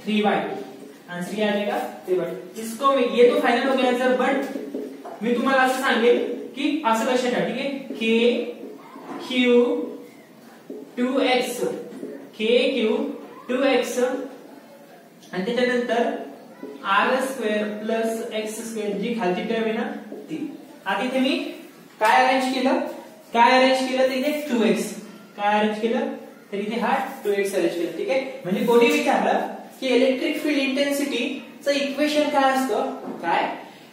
3/2, आंसर क्या आ जाएगा 3/2। इसको मैं, ये तो फायनल हो गया आंसर, बट मी तुम्हाला असं सांगेल की असं लक्षात ठेवा, ठीक आहे, k³2x आणि त्याच्यानंतर r square plus x square, जी खालची टर्म आहे ना ती। आता इथे मी काय अरेंज केलं, तर इथे 2x काय अरेंज केलं, तर इथे हा 2x अरेंज केलं, ठीक आहे। म्हणजे कोणी विचारलं की इलेक्ट्रिक फील्ड इंटेन्सिटीचं इक्वेशन काय असतं, काय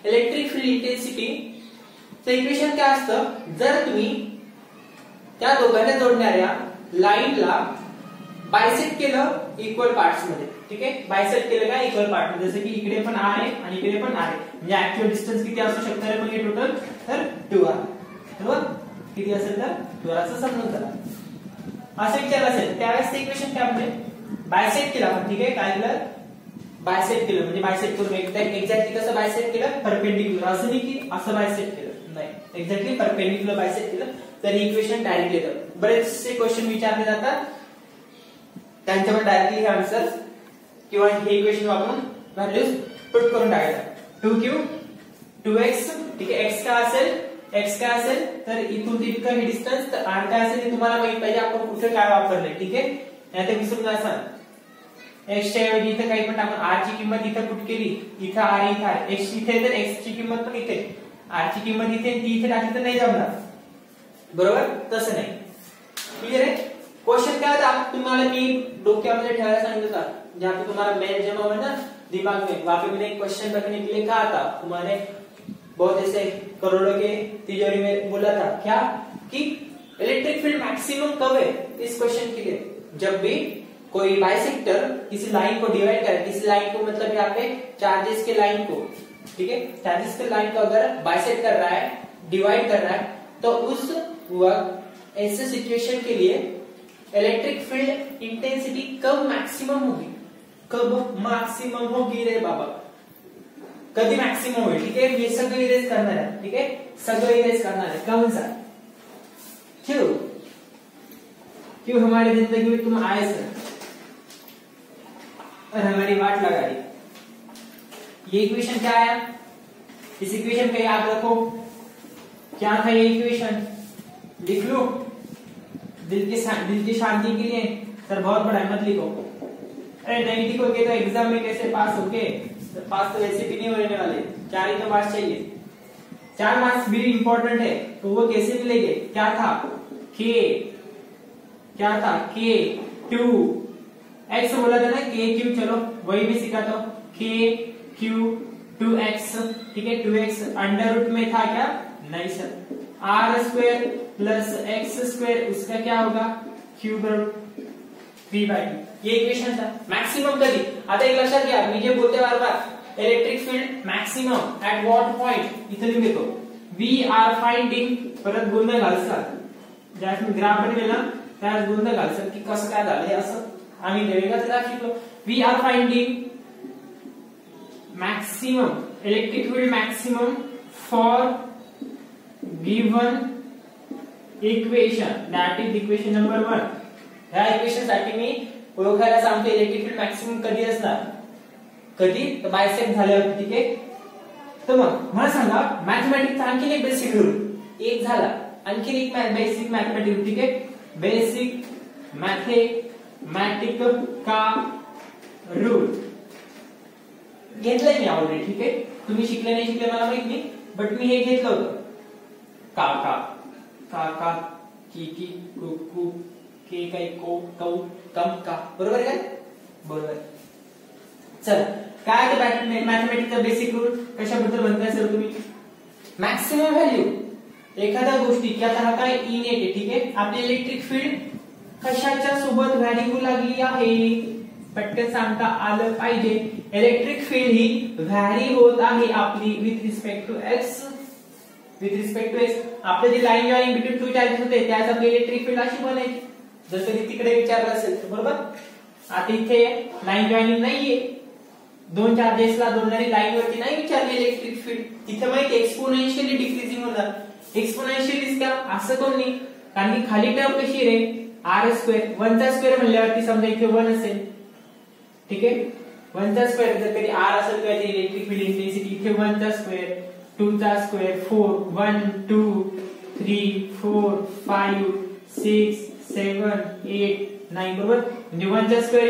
इलेक्ट्रिक फील्ड इंटेन्सिटीचं इक्वेशन काय असतं, जर तुम्ही त्या दोघांना जोडणाऱ्या लाईनला बायसेक्ट केलं इक्वल पार्ट्स मध्ये, ठीक आहे, बायसेक्ट केलं का इक्वल पार्ट मध्ये, जसं की इकडे पण r आहे आणि इकडे पण r आहे, म्हणजे ऍक्च्युअल डिस्टन्स किती असू शकतं रे, म्हणजे टोटल तर 2r, बरोबर, किती असेल तर 2r असं समजून चला। असं विचारलं असेल त्यावेळेस ते इक्वेशन काय म्हणजे बायसेक्ट केलं आपण, ठीक आहे, काय केलं, बायसेक्ट केलं, म्हणजे बायसेक्ट करून एक्झॅक्टली कसं बायसेक्ट केलं, परपेंडिक्युलर, असं नाही की असं बायसेक्ट केलं, नाही, एक्झॅक्टली परपेंडिक्युलर बायसेक्ट केलं तर इक्वेशन डायरेक्टली येतं। बरेचसे क्वेश्चन विचारले जातात त्यांच्यावर डायरेक्टली हे आन्सर किंवा हे इक्वेशन वापरून व्हॅल्यूज पुट करून टाकायचं। 2q 2x, ठीक आहे, x काय असेल तर इथून तितकं हे डिस्टन्स, तर r काय असेल हे तुम्हाला माहित पाहिजे, आपण कुठे काय वापरलंय, ठीक आहे, नाहीतर विसरून जासान। x च्या ऐवजी इथे काही पण आपण r ची किंमत इथे पुट केली, इथे r इथे आहे, x इथे तर x ची किंमत पण इथे, r ची किंमत इथे ती इथे टाकली तर नाही जमणार, बरोबर, तसं नाही, क्लियर है। क्वेश्चन क्या था, तुम्हाला मी डोक्यामध्ये ठेवायला सांगितलं था, जहां पे तुम्हारा मेन जमा हुआ ना दिमाग में, वहां पे मैंने एक क्वेश्चन रखने के लिए कहा था, तुम्हारे बहुत ऐसे करोड़ों के तिजोरी में बोला था क्या, कि इलेक्ट्रिक फील्ड मैक्सिमम कब है, इस क्वेश्चन के लिए जब भी कोई बाइसेक्टर किसी लाइन को डिवाइड करे, किसी लाइन को मतलब यहाँ पे चार्जेस के लाइन को, ठीक है, चार्जेस के लाइन को अगर बाइसेक्ट कर रहा है, डिवाइड कर रहा है, तो उस वक्त ऐसे सिचुएशन के लिए इलेक्ट्रिक फील्ड इंटेंसिटी कब मैक्सिमम होगी, कब मैक्सिमम होगी रे बाबा, कभी मैक्सिमम होगी, ठीक है, ये सगळं इरेज करणार आहे, ठीक है, सगळं इरेज करणार आहे, कौन सा, क्यों हमारी जिंदगी में तुम आए सर और हमारी वाट लगा दी। ये इक्वेशन क्या है, इस इक्वेशन को याद रखो, क्या था ये इक्वेशन, लिख लो, दिल की शांति के लिए, सर बहुत बड़ा है मत लिखो, अरे नहीं लिखोगे तो एग्जाम में कैसे पास होगे, पास तो वैसे भी नहीं होने वाले, 4 ही तो मार्क्स चाहिए, 4 मार्क्स भी इम्पोर्टेंट है, तो वो कैसे मिलेंगे, क्या था k2 x बोला था ना, k³ चलो वही भी सिखाता हूं, k3 2x, ठीक है, 2x अंडर रूट में था क्या, नहीं सर, r² प्लस x², उसका क्या होगा, क्यूब रूट, 3/2 ये इक्वेशन था. मॅक्सिमम कधी, आता एक लक्षात घ्या मी जे बोलते bar electric field maximum at what point इथे लिहून घेतो. वी आर फाइंडिंग, परत गोंधळ घालतात ज्यात मी ग्राफ बनवेला त्यात गोंधळ घालतात की कसं काय झालं हे असं आम्ही वेगळाच ग्राफ शिकलो. We are finding maximum electric field maximum for given equation, that is equation number 1. ह्या इक्वेशन साठी मी ओळखायला सांगतो इलेक्ट्रिक फील्ड मॅक्सिमम कधी असणार, कधी तर बायसेक्ट झाल्यावर. ठीक आहे, तर मग मला सांगा मॅथमॅटिक्सचा आणखी एक बेसिक रूल एक झाला, आणखी एक बेसिक मॅथमॅटिक्स. ठीक आहे, बेसिक मॅथमॅटिक का रूल घेतलंय मी ऑलरेडी. ठीक आहे, तुम्ही शिकले नाही शिकले मला माहित नाही, बट मी हे घेतलं होतं. काका काका की कुकू के काय को कौ कम का, बरोबर आहे का? बरोबर. चल काय ते मॅथमॅटिक्सचा बेसिक रूल कशाबद्दल म्हणताय सर तुम्ही? मॅक्सिमम व्हॅल्यू एखाद्या गोष्टी की आता हा काय इनेट आहे. ठीक आहे, आपली इलेक्ट्रिक फील्ड कशाच्या सोबत व्हॅरी होऊ लागली आहे पटकन सांगता आलं पाहिजे. इलेक्ट्रिक फील्ड ही व्हॅरी होत आहे आपली with respect to x. With respect to x आपले जे line joining between two charges होते त्यात आपली इलेक्ट्रिक फील्ड अशी बनायची जसं की तिकडे विचारलं असेल बरोबर. आता इथे लाईन जॉईनिंग नाहीये, दोन चार्जेसला जोडणारी लाईन वरती नाही विचारली इलेक्ट्रिक फील्ड. तिथे माहिती एक्सपोनेन्शियली डिक्रीजिंग होणार. एक्सपोनेन्शियली का असं कोण नाही, कारण की खाली टर्म कशी रे आर स्क्वेअर, 1 चा स्क्वेअर म्हणल्यावरती समजा इथे 1 असेल. ठीक आहे, 1 चा स्क्वेअर जर कधी आर असेल किंवा इलेक्ट्रिक फील्ड इंटेन्सिटी इथे 1 चा स्क्वेअर 2 चा स्क्वेअर 4 1 2 3 4 5 6 7 8 9 बरोबर. म्हणजे 1 चा स्क्वेअर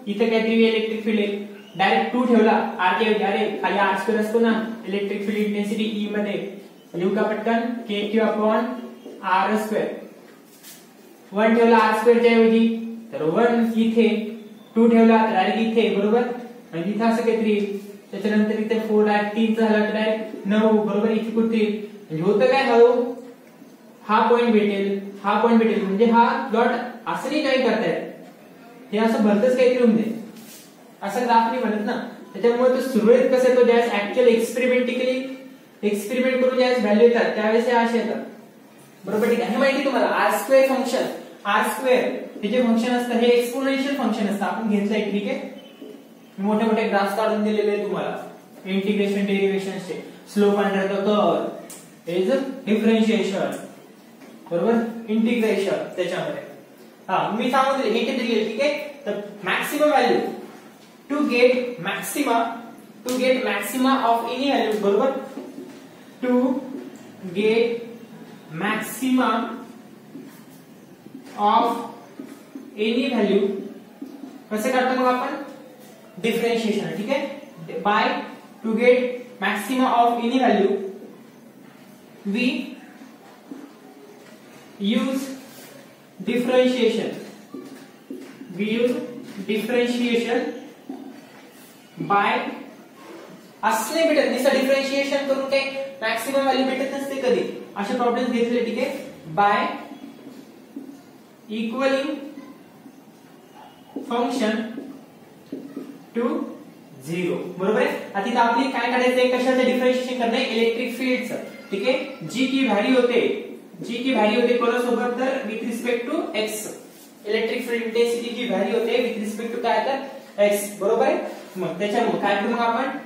इथे काहीतरी इलेक्ट्रिक फील्ड आहे. डायरेक्ट 2 ठेवला आर च्या अरे खाली आर स्क्वेअर असतो ना इलेक्ट्रिक फील्ड इंटेन्सिटी ई मध्ये, लिहू का पटकन के क्यू अपॉन आर स्क्वेअर. 1 ठेवला आर स्क्वेअर च्या ऐवजी तर 1 इथे, 2 ठेवला तर डायरेक्ट इथे बरोबर. आणि इथे असं काहीतरी त्याच्यानंतर इथे 4 डायरेक्ट 3 झाला तर डायरेक्ट 9 बरोबर. इथे कुठे म्हणजे होतं काय हळू हा पॉइंट भेटेल हा पॉइंट भेटेल म्हणजे हा प्लॉट असं नाही काही करतायत हे असं भलतच काहीतरी होऊन जाईल असं ग्राफ नाही म्हणत ना. त्याच्यामुळे तो सुरुवात कसं येतो ज्यावेळेस ऍक्च्युअल एक्सपेरिमेंट करून ज्यावेळेस व्हॅल्यू येतात त्यावेळेस हे असे येतात बरोबर. ठीक आहे, हे माहिती तुम्हाला r square function r square हे जे फंक्शन असतं हे एक्सपोनेन्शियल फंक्शन असतं आपण घेतलंय. ठीक आहे, मोठे मोठे ग्राफ्स काढून दिलेले आहेत तुम्हाला इंटिग्रेशन डेरिव्हेशनचे. Slope under the curve is differentiation बरोबर, इंटिग्रेशन त्याच्यामध्ये. हा मी सांगून दिले हे दिले. ठीक आहे, तर maximum value to get maxima of any value बरोबर. To get maxima of any value कसं करतो मग आपण डिफरेंशिएशन. ठीक आहे, by to get maxima of any value we use differentiation by असले भेटत नाही. डिफरेंशिएशन करून काही मॅक्सिमम व्हॅल्यू भेटत नसते कधी, असे प्रॉब्लेम घेतले. ठीक आहे, बाय इक्वलिंग फंक्शन टू 0 बरोबर आहे. आता इथे आपली काय करायचंय कशाचं डिफरेंशिएशन करणं इलेक्ट्रिक फील्डचं. ठीक आहे, जी की व्हॅल्यू होते कोणासोबत तर with respect to x. Electric field intensity जी व्हॅल्यू होते विथ रिस्पेक्ट टू काय तर एक्स बरोबर आहे. मग त्याच्यामुळे काय करू मग आपण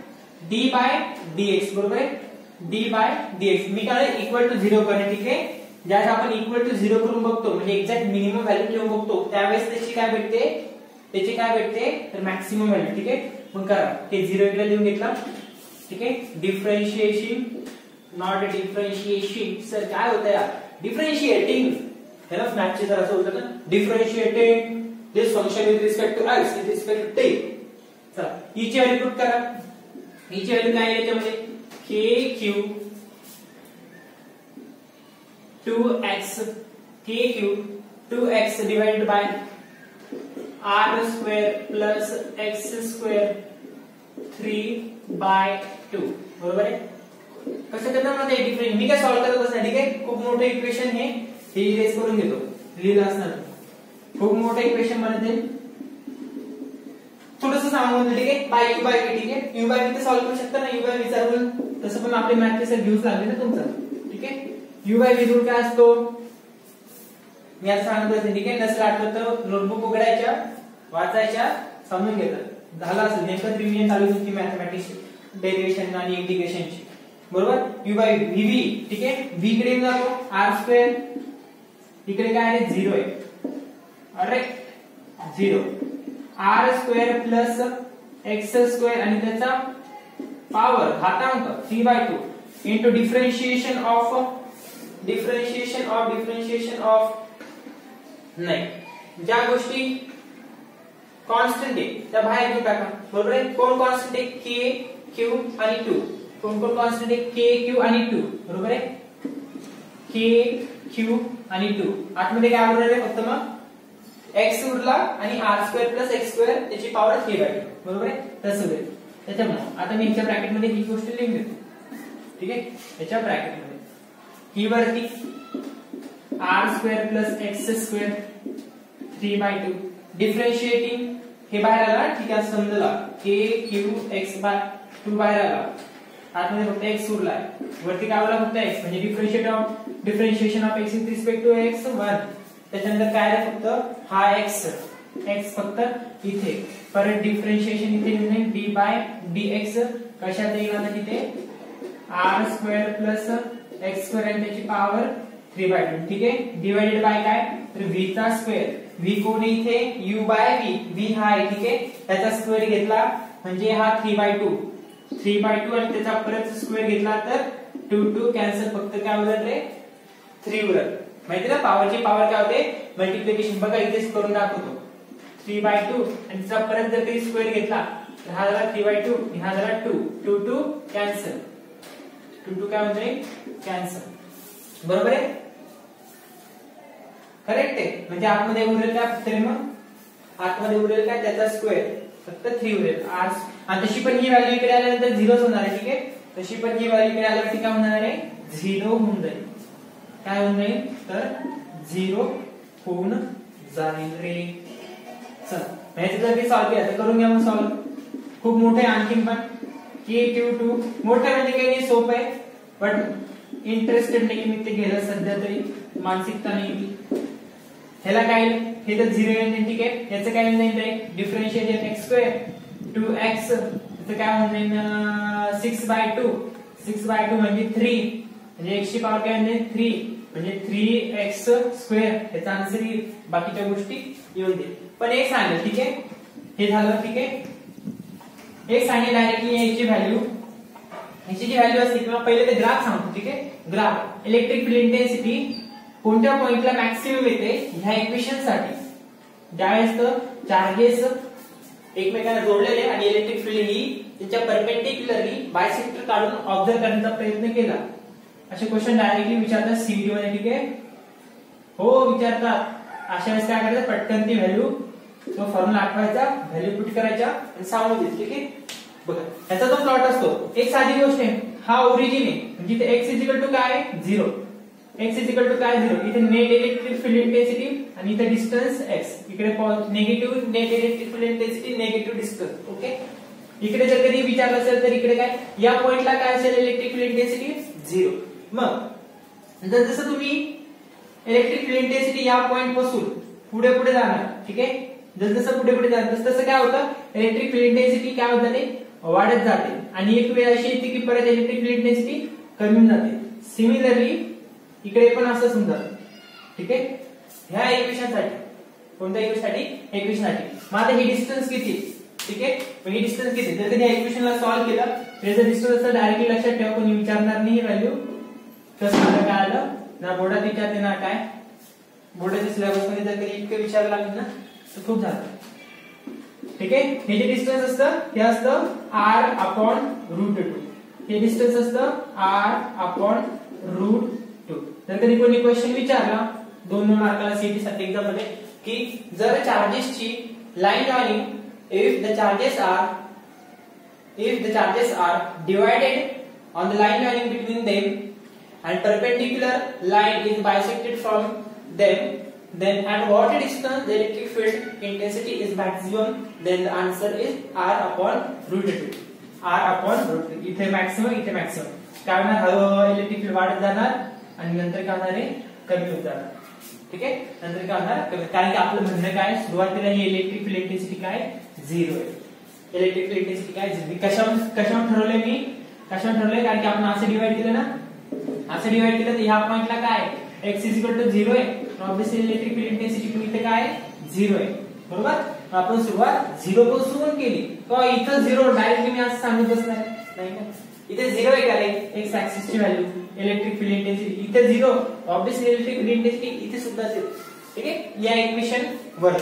डी बाय डीएक्स बरोबर आहे. डी बाय डीएक्स मी काय इक्वल टू 0 करेन. ठीक आहे, ज्यावेळेस आपण इक्वल टू 0 करून बघतो म्हणजे एक्झॅक्ट मिनिमम व्हॅल्यू ठेवून बघतो त्यावेळेस त्याची काय भेटते तर मॅक्सिमम व्हॅल्यू. ठीक आहे, मग करा ते 0 इकडे लिहून घेतला. ठीक आहे, डिफरेंशिएशन नॉट डिफरेंशिएशन सर काय होतं यार डिफरेंशिएटिंग है ना मॅथचे सर असं होतं ना differentiating this function with respect to x with respect to t. चला ईची व्हॅल्यू पुट करा. ईची व्हॅल्यू काय आहे याच्यामध्ये K Q 2x divided by R square plus x square 3/2 बरोबर आहे. कसं करणार ना ते डिफरेंट मी काय सॉल्व्ह करत असणार. ठीक आहे, खूप मोठं इक्वेशन हे इरेज करून घेतो लिहिलं असणार. खूप मोठं इक्वेशन बनते. थोडंसं सांगून ठीक आहे, बाय यू बाय व्ही. ठीक आहे, यू बाय व्ही तर सॉल्व्ह करू शकता ना, यू बाय व्ही चा रूल तसं पण आपले मॅथचे सर व्ह्यूज लागले ना तुमचा. ठीक आहे, यू बाय व्ही रूल काय असतो मी आता सांगतो. ठीक आहे, नसेल आठवत तर नोटबुक उघडायच्या, वाचायच्या, समजून घेतात. झालं असेल नेमकं रिव्हिजन चालू होती मॅथमॅटिक्स डेरिव्हेशन आणि इंटिग्रेशनची. बरोबर, यू बाय व्ही व्ही. ठीक आहे, व्ही कडे जातो आर स्क्वेअर, इकडे काय आहे 0 आहे. अरे 0 r square plus x square आणि त्याचा पॉवर घातांक 3/2 इंटू डिफरेंशिएशन ऑफ नाही, ज्या गोष्टी कॉन्स्टंट आहे त्या बाहेर घेऊन टाका. बरोबर आहे, कोण कॉन्स्टंट आहे के क्यू आणि 2. कोण कॉन्स्टंट आहे के क्यू आणि 2. बरोबर आहे, के क्यू आणि 2. आतमध्ये काय उरणार आहे फक्त मग एक्स उरला आणि r square plus x square त्याची पॉवर 3/2. बरोबर आहे, तसं होईल. त्याच्यामुळे आता मी याच्या ब्रॅकेट मध्ये ही गोष्ट लिहून देतो. ठीक आहे, याच्या ब्रॅकेट मध्ये ही वरती r square plus x square 3/2 differentiating हे बाहेर आला. ठीक आहे, समजला के क्यू एक्स बाय 2 बाहेर आला. आतमध्ये फक्त एक्स उरला, वरती काय उरला फक्त एक्स, म्हणजे differentiation of x with respect to x 1. त्याच्यानंतर काय आहे फक्त हा एक्स फक्त इथे, परत डिफरेंशिएशन इथे लिहिणे डी बाय dx कशात येईल आता तिथे r square plus x square आणि त्याची पॉवर 3/2. ठीक आहे, डिवाइडेड बाय काय तर v चा स्क्वेअर. v कोण इथे u बाय v हा आहे. ठीक आहे, त्याचा स्क्वेअर घेतला म्हणजे हा 3/2 आणि त्याचा परत स्क्वेअर घेतला तर 2 कॅन्सल, फक्त काय उरत रे 3 उरत. माहिती ना, पॉवरची पॉवर काय होते मल्टिप्लिकेशन. बघा इथेच करून दाखवतो 3/2 आणि त्याचा परत जर काही स्क्वेअर घेतला तर हा झाला 3/2 आणि हा झाला 2 कॅन्सल. 2 काय म्हणजे कॅन्सल. बरोबर आहे, करेक्ट आहे. म्हणजे आतमध्ये उरेल काय फक्त मग आतमध्ये उरेल काय त्याचा स्क्वेअर फक्त 3 उरेल. आणि तशी पण ही व्हॅल्यू इकडे आल्यानंतर 0 होणार आहे. ठीक आहे, तशी पण ही व्हॅल्यू इकडे आल्यावरती काय होणार आहे 0 होऊन जाईल. काय होऊन जाईल तर 0 होऊन जाईल रे. चल याचं जर काही सॉल्व्ह केलं तर करून घ्या मग सॉल्व्ह. खूप मोठं आहे आणखीन पण के क्यू 2 मोठं म्हणजे काही नाही, सोपं आहे. बट इंटरेस्टेड नाही मी ते गेलं सध्या तरी, मानसिकता नाही. ह्याला काय हे तर 0 येईल. ठीक आहे, याचं काय होऊन जाईल डिफरेंशिएशन एक्स स्क्वेअर 2x याचं काय होऊन जाईल 6/2 म्हणजे 3 म्हणजे x ची पॉवर काय म्हणजे 3 म्हणजे 3x स्क्वेअर. याचा आन्सर येईल, बाकीच्या गोष्टी येऊन दे. पण एक सांगेल. ठीक आहे, हे झालं. ठीक आहे, एक सांगेल डायरेक्टली याची व्हॅल्यू जी व्हॅल्यू असते किंवा पहिले ते ग्राफ सांगतो. ठीक आहे, ग्राफ इलेक्ट्रिक फील्ड इंटेन्सिटी कोणत्या पॉइंटला मॅक्सिमम येते ह्या इक्वेशन साठी. ज्यावेळेस चार्जेस एकमेकांना जोडलेले आणि इलेक्ट्रिक फील्ड ही त्याच्या परपेंडिक्युलरली बायसेक्टर काढून ऑब्झर्व करण्याचा प्रयत्न केला. असे क्वेश्चन डायरेक्टली विचारतात सीबीटी मध्ये. ठीक आहे, हो विचारतात. अशा वेळेस काय करायचं पटकन ती व्हॅल्यू तो फॉर्म्युला आठवायचा, व्हॅल्यू पुट करायच्या आणि सांगून द्यायचं. ठीक आहे, बघा याचा जो प्लॉट असतो एक साधी गोष्ट आहे. हा ओरिजिन आहे म्हणजे इथे x इक्वल टू काय 0. x इक्वल टू काय 0. इथे नेट इलेक्ट्रिक फील्ड इंटेन्सिटी आणि इथे डिस्टन्स x. इकडे negative net electric field intensity, negative distance. Okay, इकडे जर कधी विचारलं असेल तर इकडे काय या पॉइंटला काय असेल इलेक्ट्रिक फील्ड इंटेन्सिटी 0. मग जसं तुम्ही इलेक्ट्रिक फील्ड इंटेन्सिटी या पॉइंट पासून पुढे पुढे जाणार. ठीक आहे, जसं पुढे पुढे जाणार तसं काय होतं इलेक्ट्रिक फील्ड इंटेन्सिटी काय होत जाते वाढत जाते आणि एक वेळ अशी येते की परत इलेक्ट्रिक फील्ड इंटेन्सिटी कमी होऊन जाते. सिमिलरली इकडे पण असं समजा. ठीक आहे, ह्या इक्वेशन साठी कोणत्या इक्वेशन साठी मग आता ही डिस्टन्स किती. ठीक आहे, मग ही डिस्टन्स किती जर कधी इक्वेशनला सॉल्व्ह केलं त्याचं डिस्टन्स असं डायरेक्टली लक्षात ठेवा, कोणी विचारणार नाही व्हॅल्यू. कसं काय आलं ना बोर्डात विचारते ना काय बोर्डाच्या सिलेबस मध्ये जर कधी इतकं विचारलं लागलं ना तर खूप झालं. ठीक आहे, हे जे डिस्टन्स असतं हे असतं r/√2. हे डिस्टन्स असतं r/√2. जर कधी कोणी क्वेश्चन विचारला 2 मार्काला सीईटी साठी एक्झाम मध्ये की जर चार्जेसची line joining if the charges are divided on the line joining between them and perpendicular line is bisected from them, then at what distance the electric field intensity is maximum, then the answer is R upon root 2. R upon root 2. इथे maximum, इथे maximum. काय होणार, हळूहळू electric field वाढत जाणार आणि नंतर काय होणार आहे, कमी होत जाणार. ठीक आहे, नंतर काय होणार, कमी. कारण की आपलं म्हणणं काय, सुरुवातीला ही इलेक्ट्रिक फील्ड इंटेन्सिटी काय 0 आहे. इलेक्ट्रिक फील्ड इंटेन्सिटी काय 0. कशावर ठरवलंय मी, कशावर ठरवलंय, कारण की आपण असं डिवाइड केलं ना, असं डिवाइड केलं तर ह्या पॉइंटला काय x इज इक्वल टू 0 आहे. ऑब्वियसली इलेक्ट्रिक फील्ड इंटेन्सिटी पण इथे काय 0 आहे. बरोबर, आपण सुरुवात 0 पासून केली. तो इथं 0 डायरेक्टली मी असं सांगत बसणार नाही ना, इथे 0 आहे का रे, x ऍक्सिस ची व्हॅल्यू इलेक्ट्रिक फील्ड इंटेन्सिटी इथे 0. ऑब्वियसली इलेक्ट्रिक फील्ड इंटेन्सिटी इथे सुद्धा 0. ठीक आहे, या इक्वेशन वर,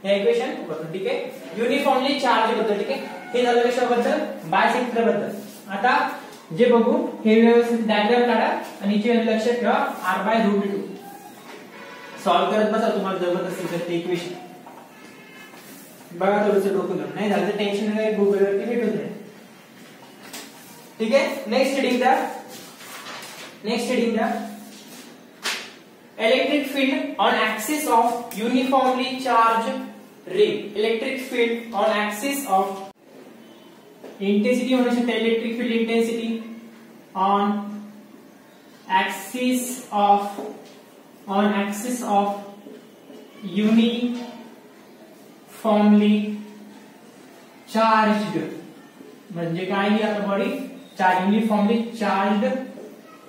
या इक्वेशन वर. ठीक आहे, युनिफॉर्मली चार्ज बद्दल. ठीक आहे, हे झालं कशाबद्दल, बायसेक्टर बद्दल. आता जे बघू हे व्यवस्थित डायग्राम काढा आणि याची व्हॅल्यू लक्षात ठेवा r बाय रूट 2. सॉल्व करत बसा, तुम्हाला जमत असेल तर ते इक्वेशन बघा, थोडंसं डोकं लावून. नाही झालं तर टेन्शन नाही, गुगल वरती भेटून जाईल. ठीक आहे, नेक्स्ट हेडिंग द्या, नेक्स्ट हेडिंग द्या. Electric field on axis of uniformly charge ring. Electric field on axis of intensity होऊ शकते, electric field intensity on axis of uniformly charged. म्हणजे काय ही आता body charge, uniformly charge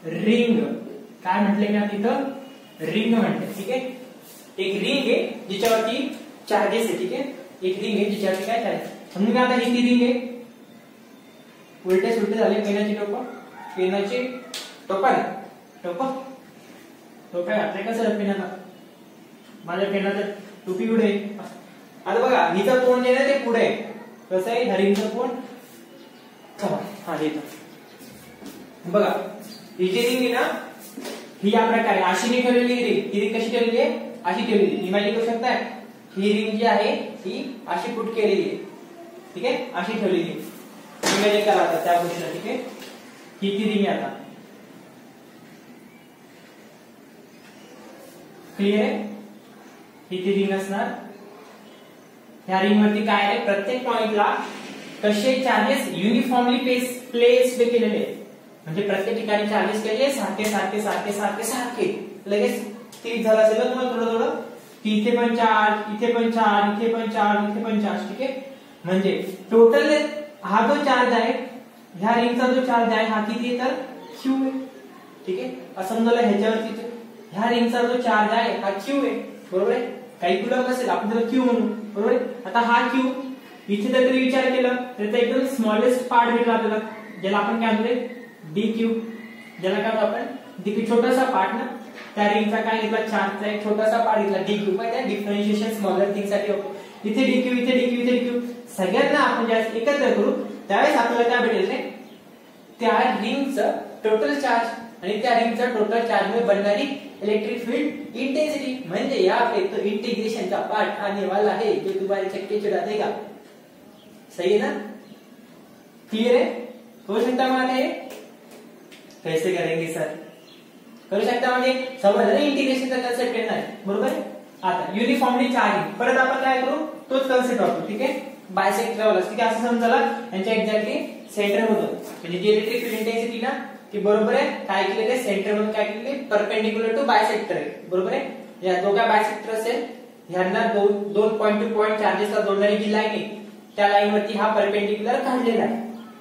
ring. काय म्हटले मी आता इथं, रिंग म्हटले. ठीक आहे, एक रिंग आहे जिच्यावरती चार्जेस आहे. ठीक आहे, एक रिंग आहे जिच्यावरती काय चार्जेस. समजून घ्या, आता ही रिंग आहे, उलटे सुलटे झाले पेनाची टोपा, पेनाची टोपा टोपा टोपा घातले कसं पेनाला, माझ्या पेनाचं टोपी पुढे. आता बघा हिचं तोंड जे आहे ते पुढे आहे, कसं आहे हरिंगचं तोंड. हा हे बघा, ही जी रिंग आहे ना, ही या प्रकारे अशी ठेवलेली रिंग. ही रिंग कशी ठेवलेली आहे, अशी ठेवलेली. इमॅजिन करू शकताय, ही रिंग जी आहे ही अशी पुट केलेली आहे. ठीक आहे, अशी ठेवलेली आहे. इमॅजिन करा आता त्या गोष्टीला. ठीक आहे, ही ती रिंग आहे. आता क्लिअर आहे, ही ती रिंग असणार. ह्या रिंग वरती काय आहे, प्रत्येक पॉइंटला कसे चार्जेस युनिफॉर्मली प्लेस्ड केलेले, म्हणजे प्रत्येक ठिकाणी चार्जेस केले सारखे सारखे सारखे सारखे सारखे. लगेच स्थिर झालं असेल तुम्हाला थोडं थोडं, की इथे पण चार्ज, इथे पण चार्ज, इथे पण चार्ज, इथे पण चार्ज. ठीक आहे, म्हणजे टोटल हा जो चार्ज आहे, ह्या रिंगचा जो चार्ज आहे हा किती, तर क्यू आहे. ठीक आहे, असं समजा ह्याच्यावरती ह्या रिंगचा जो चार्ज आहे हा क्यू आहे. बरोबर आहे, काही कुलम असेल आपण त्याला क्यू म्हणू. बरोबर आहे, आता हा क्यू इथे जर तुम्ही विचार केला त्याचा एकदम स्मॉलेस्ट पार्ट भेटला आपल्याला, ज्याला आपण काय म्हणतो डी क्यू, ज्याला काय आपण डी क्यू, छोटासा पार्ट ना, त्या रिंगचा काय घेतला, चार्जचा एक छोटासा पार्ट घेतला डी क्यू. माहिती आहे, डिफरन्शिएशन स्मॉलर थिंग साठी होतो. इथे डी क्यू, इथे डी क्यू, इथे डी क्यू, सगळ्यांना आपण ज्यावेळेस एकत्र करू त्यावेळेस आपल्याला काय भेटेल रे, त्या रिंगचं टोटल चार्ज आणि त्या रिंगचा टोटल चार्ज मध्ये बनणारी इलेक्ट्रिक फील्ड इंटेंसिटी. म्हणजे यहाँ पे तो इंटीग्रेशन का पार्ट आने वाला है जो तुम्हारे चक्के चढ़ा देगा. सही है ना, क्लियर है, हो सकता हमारे कैसे करेंगे सर, करू शकता म्हणजे समजलं इंटिग्रेशनचा कन्सेप्ट येणार आहे. बरोबर आहे. आता युनिफॉर्मली चार्जिंग परत आपण काय करू, तोच कन्सेप्ट वापरू. ठीक आहे, बायसेक्टर वाला. ठीक आहे, असं समजा यांच्या एक्झॅक्टली सेंटर मधून, म्हणजे जी इलेक्ट्रिक फील्ड इंटेन्सिटी ना ती बरोबर आहे काय केलेले, सेंटर मधून काय केलेले, परपेंडिक्युलर टू बायसेक्टर आहे. बरोबर आहे, या दोघा बायसेक्टर असेल, ह्यांना दोन पॉइंट टू पॉइंट चार्जेसला जोडणारी जी लाईन आहे त्या लाईन वरती हा परपेंडिक्युलर काढलेला आहे,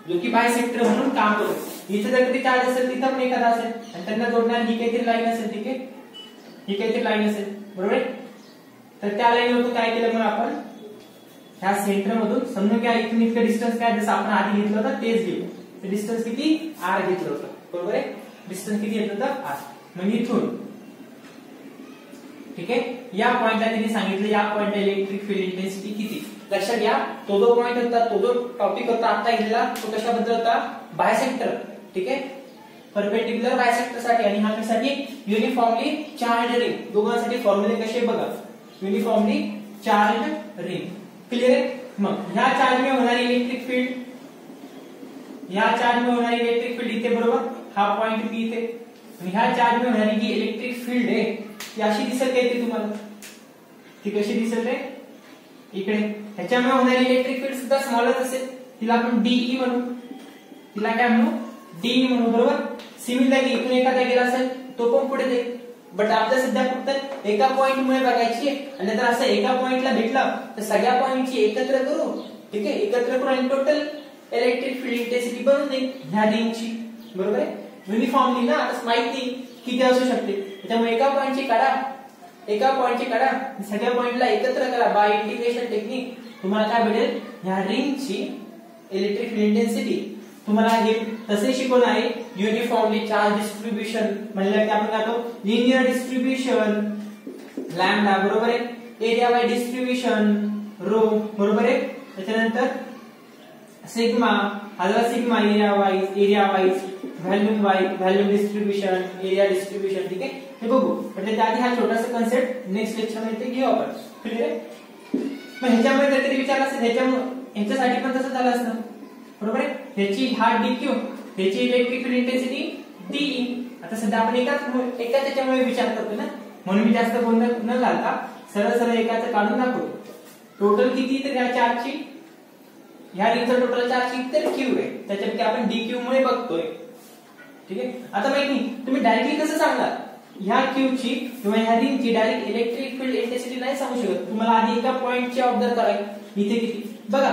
जो की बायसेक्टर म्हणून काम करतो. इथे जर कधी चार्ज असेल तिथं पण एखादा असेल आणि त्यांना जोडणारी ही काहीतरी लाईन असेल. ठीक आहे, ही काहीतरी लाईन असेल. बरोबर आहे, तर त्या लाईन वरतून काय केलं मग आपण, ह्या सेंटर मधून समजून घ्या इथून इतकं डिस्टन्स काय जसं आपण आधी घेतलं होतं तेच घेऊ. ते डिस्टन्स किती, r घेतलं होतं. बरोबर आहे, डिस्टन्स किती घेतलं होतं, r. मग इथून ठीक आहे, या पॉइंटला त्यांनी सांगितलं या पॉइंटला इलेक्ट्रिक फील्ड इंटेन्सिटी किती. लक्षात घ्या, तो जो पॉइंट होता, तो जो टॉपिक होता आता इथला, तो कशाबद्दल होता, बायसेक्टर. ठीक आहे, परपेंडिक्युलर बायसेक्टर साठी. आणि हा कशासाठी, युनिफॉर्मली चार्ज रिंग. दोघांसाठी फॉर्म्युले कसे बघा, युनिफॉर्मली चार्ज रिंग. क्लियर आहे. मग ह्या चार्ज में होणारी इलेक्ट्रिक फील्ड, ह्या चार्ज में होणारी इलेक्ट्रिक फील्ड इथे, बरोबर, हा पॉइंट पी इथे. आणि ह्या चार्ज में होणारी जी इलेक्ट्रिक फील्ड आहे ती अशी दिसत येते तुम्हाला. ती कशी दिसेल रे इकडे. ह्याच्यामुळे होणारी इलेक्ट्रिक फील्ड सुद्धा स्मॉलच असेल, तिला आपण डीई म्हणू. तिला काय म्हणू डीई म्हणू बरोबर. सिमिलरली इथून एखादा गेला असेल तो पण पुढे जाईल. बट आपल्या सध्या फक्त एका पॉइंट मुळे बघायची आणि नंतर असं एका पॉइंटला भेटलं तर सगळ्या पॉइंटची एकत्र करू. ठीक आहे एकत्र करू आणि टोटल इलेक्ट्रिक फील्ड इंटेन्सिटी बनवून देईल ह्या रिंगची बरोबर आहे. युनिफॉर्मली ना आता माहित नाही किती असू शकते, त्याच्यामुळे एका पॉइंटची काढा सगळ्या पॉइंटला एकत्र करा बाय इंटिग्रेशन टेक्निक. तुम्हाला काय भेटेल ह्या रिंगची इलेक्ट्रिक फील्ड इंटेन्सिटी. तुम्हाला हे तसे शिकवलं आहे युनिफॉर्मली चार्ज डिस्ट्रीब्युशन म्हणलं की आपण काय लिनियर डिस्ट्रीब्युशन लॅम्डा बरोबर आहे. एरिया बाय डिस्ट्रीब्युशन रो बरोबर आहे. त्याच्यानंतर सिग्मा हा sigma area wise volume distribution area distribution. ठीक आहे हे बघू म्हणजे त्याआधी हा छोटासा कन्सेप्ट नेक्स्ट लेक्चर मध्ये घेऊ आपण. क्लिअर आहे. मग ह्याच्यामध्ये काहीतरी विचार असेल ह्याच्यासाठी पण तसं झालं असतं बरोबर आहे. ह्याची हा डीक्यू ह्याची इलेक्ट्रिक फील्ड इंटेन्सिटी डीई. आता सध्या आपण एका त्याच्यामुळे विचार करतो ना, म्हणून मी जास्त गोंधळ न घालता सरळ एकाचं काढून दाखवतो. टोटल किती तर ह्या चार्जची ह्या रिंगचा टोटल चार्ज किती तर क्यू आहे, त्याच्यापैकी आपण डीक्यू मुळे बघतोय. ठीक आहे आता माहित नाही तुम्ही डायरेक्टली कसं सांगणार ह्या क्यूची किंवा ह्या रिंगची डायरेक्ट इलेक्ट्रिक फील्ड इंटेन्सिटी नाही सांगू शकत. तुम्हाला आधी एका पॉइंटची ऑब्झर्व करायची इथे किती बघा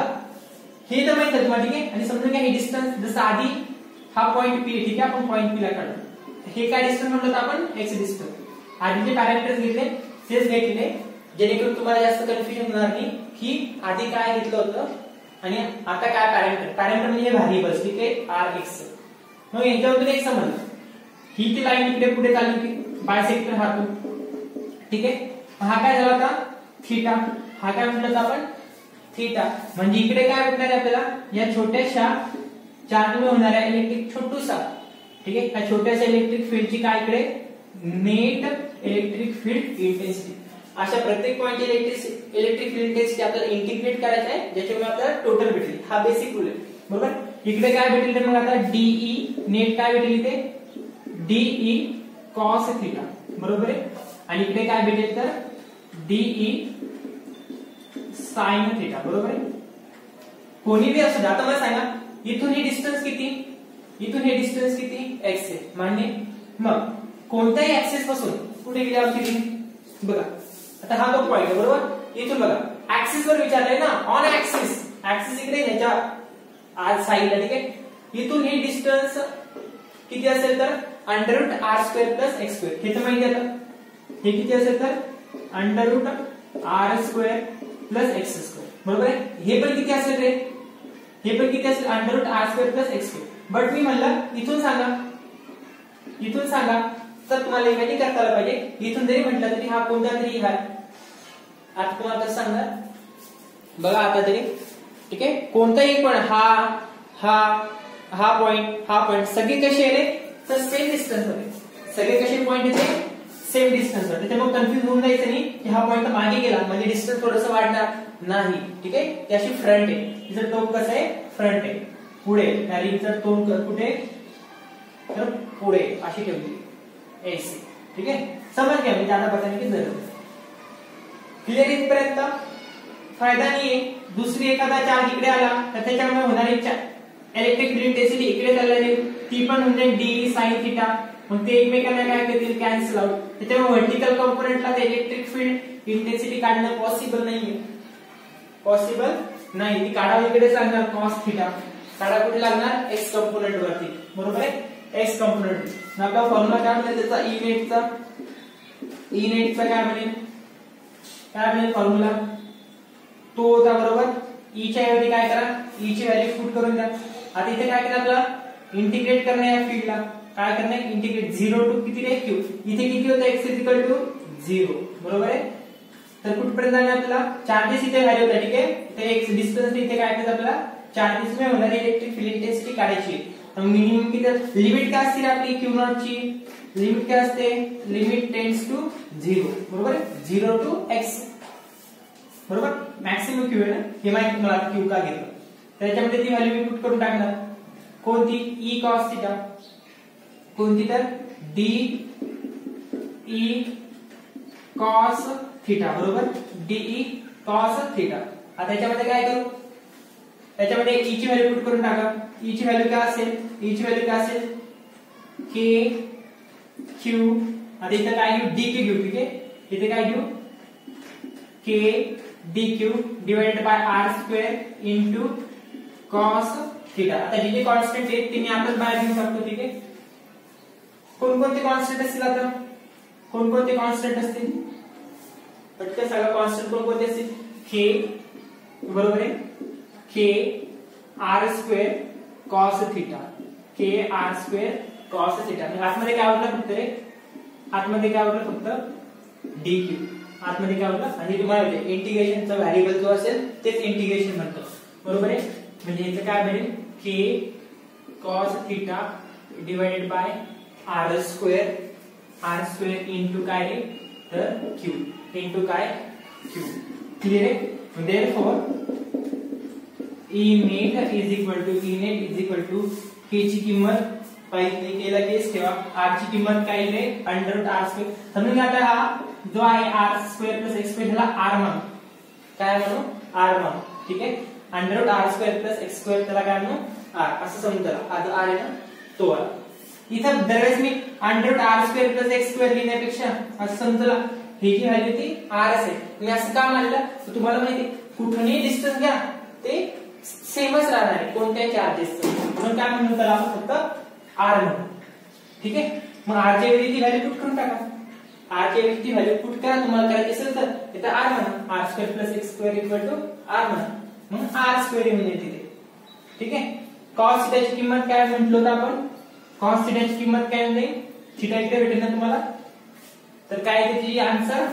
हे तर माहित आहे तुम्हाला. ठीक आहे आणि समजून घ्या हे डिस्टन्स जसं आधी हा पॉइंट पी. ठीक आहे आपण पॉइंट पी ला काढू. हे काय डिस्टन्स म्हटलं तर आपण एक्स डिस्टन्स. आधी जे पॅरामीटर्स घेतले तेच घेतले जेणेकरून तुम्हाला जास्त कन्फ्युजन होणार नाही की आधी काय घेतलं होतं आणि आता काय पॅरामीटर म्हणजे व्हेरिएबल्स. ठीक आहे आर एक्स. मग याच्यावरून एक समज ही ती लाईन इकडे पुढे चालली होती बायसेक्टर हा तो. ठीक आहे हा काय झाला होता थीटा. हा काय म्हटलं आपण थीटा. म्हणजे इकडे काय भेटणार आहे आपल्याला या छोट्याशा चार्जमुळे होणाऱ्या इलेक्ट्रिक छोटूसा. ठीक आहे या छोट्याशा इलेक्ट्रिक फील्डची काय इकडे नेट इलेक्ट्रिक फील्ड इंटेन्सिटी. अशा प्रत्येक पॉइंट इलेक्ट्रिक फील्ड इंटेन्सिटी आपल्याला इंटिग्रेट करायचं आहे ज्याच्यामुळे आपल्याला टोटल भेटेल. हा बेसिक रूल आहे बरोबर. इकडे काय भेटेल तर मग आता डीई नेट काय भेटेल इथे डीई कॉस थीटा बरोबर आहे. आणि इकडे काय भेटेल तर डीई साइन थीटा बरोबर आहे. कोणी बी असू द्या. आता मला सांगा इथून हे डिस्टन्स किती एक्स आहे मान्य. मग कोणत्याही ऍक्सिस पासून कुठे गेली आमची रिंग बघा. आता हा तो पॉइंट आहे बरोबर. इथून बघा ऍक्सिस वर विचारलंय ना ऑन ऍक्सिस इकडे ह्याच्या आज साईडला. ठीक आहे इथून हे डिस्टन्स किती असेल तर √r² + x². हे तर माहिती आहे. हे किती असेल तर √r² + x² बरोबर आहे. हे पण किती असेल रे हे पण किती असेल √r² + x². बट मी म्हणलं इथून सांगा तर तुम्हाला इमॅजिन करता आलं पाहिजे. इथून जरी म्हटलं तरी हा कोणता तरी आहे. आता तुम्हाला कसं सांगणार बघा आता तरी. ठीक आहे कोणताही पण हा पॉइंट सगळे कसे आले तर सेम डिस्टन्स वर. सगळे कसे पॉइंट येते सेम डिस्टन्स वर. त्याच्यामुळे कन्फ्युज होऊन जायचं नाही की हा पॉइंट मागे गेला म्हणजे डिस्टन्स थोडंसं वाढणार नाही. ठीक आहे त्याची फ्रंट आहे. तिचं टोक कसं आहे फ्रंट आहे पुढे. त्या रिंगचं टोक कुठे तर पुढे अशी ठेवली एसी. ठीक आहे समज घ्या मी त्याला बघायला की जरूर क्लिअर इथपर्यंत फायदा नाहीये. दुसरी एखादा चार्ज इकडे आला तर त्याच्यामुळे होणारी इलेक्ट्रिक फील्ड इंटेन्सिटी इकडे चालली ती पण म्हणजे डी साइन थीटा. मग ते एकमेकांना काय करतील कॅन्सल आउट. त्याच्यामुळे व्हर्टिकल कंपोनेंटला ते इलेक्ट्रिक फील्ड इंटेन्सिटी काढणं पॉसिबल नाही. ती काढावी इकडे लागणार कॉस थीटा. काढा कुठे लागणार एक्स कंपोनेंट वरती बरोबर आहे एक्स कंपोनेंट. आपला फॉर्म्युला काय म्हणेल त्याचा ई नेटचा काय म्हणेल फॉर्म्युला तो होता बरोबर. ई च्या ऐवजी काय करा ई ची व्हॅल्यू पुट करून द्या. आता इथे काय केलं आपलं इंटिग्रेट करणं या फील्डला काय करणं इंटिग्रेट 0 टू किती रे क्यू. इथे किती होतं x = 0 बरोबर आहे. तर कुठपर्यंत जाणार आपल्याला चार्जेस इथे व्हॅल्यू होता. ठीक आहे ते एक्स डिस्टन्स इथे काय करायचं आपल्याला चार्जेस मुळे होणारी इलेक्ट्रिक फील्ड इंटेन्सिटी काढायची. मिनिमम किती लिमिट काय असते आपली क्यू नॉट ची लिमिट काय असते लिमिट टेंड्स टू 0 बरोबर 0 टू x बरोबर. मॅक्सिमम क्यू आहे ना हे माहिती मला क्यू का घेतलं त्याच्यामध्ये ती व्हॅल्यू मी पुट करून टाकणार कोणती ई कॉस थीटा कोणती तर डी ई कॉस थिटा बरोबर डीई कॉस थिटा. आता याच्यामध्ये काय करू, याच्यामध्ये ई ची व्हॅल्यू पुट करून टाका. ई ची व्हॅल्यू काय असेल, ई ची व्हॅल्यू काय असेल के क्यू. आता इथे काय घेऊ डी क्यू घेऊ. ठीक आहे, इथे काय घेऊ K D Q divided by R square into cos theta. आता जे जे कॉन्स्टंट आहेत ते मी आपण बाहेर घेऊ शकतो. ठीक आहे, कोणकोणते कॉन्स्टंट असतील, आता कोणकोणते कॉन्स्टंट असतील पटकन सांगा. कॉन्स्टंट कोणकोणते असतील, के बरोबर आहे के आर स्क्वेअर कॉस थिटा, के आर स्क्वेअर कॉस थिटा. आतमध्ये काय आवडलं फक्त रे, आतमध्ये काय आवडलं फक्त डी क्यू, आतमध्ये काय आवडलं. आणि तुम्हाला इंटिग्रेशनचा व्हॅरिएबल जो असेल तेच इंटिग्रेशन म्हणतो बरोबर आहे. म्हणजे याचं काय बनेल K cos theta divided by R square into काय रे तर क्यू इंटू काय क्यू. क्लियर आहे. Therefore E net is equal to K ची किंमत पहिले केला केस ठेवा. आर ची किंमत काय आहे अंडर रूट आर स्क्वेअर. समजून घ्या आता हा जो आहे r square plus x square ह्याला आर म्हणू. काय म्हणू आर म्हणू. ठीक आहे, under root R square plus x square त्याला काय म्हणू आर असं समजून त्याला. आता आर आहे ना तो आर. इथं दरवेळेस मी under root R square plus x square लिहिण्यापेक्षा असं समजला ही जी व्हॅल्यू ती आर असेल. मी असं का मानलं तर तुम्हाला माहिती कुठूनही डिस्टन्स घ्या ते सेमच राहणार आहे कोणत्याही चार्जेस. म्हणून काय म्हणू त्याला आपण फक्त आर म्हणू. ठीक आहे, मग आर च्या वेळी ती व्हॅल्यू पुट करून टाका. आर च्या वेळी ती व्हॅल्यू पुट करा तुम्हाला करायची असेल तर इथं आर म्हणा. R square plus x square equal to r म्हणा. मग आर स्क्वेअर येऊन येते तिथे. ठीक आहे, कॉस थिटाची किंमत काय म्हटलं होतं आपण, कॉस थिटाची किंमत काय म्हणजे थिटा इथे भेटेल ना तुम्हाला. तर काय त्याची आन्सर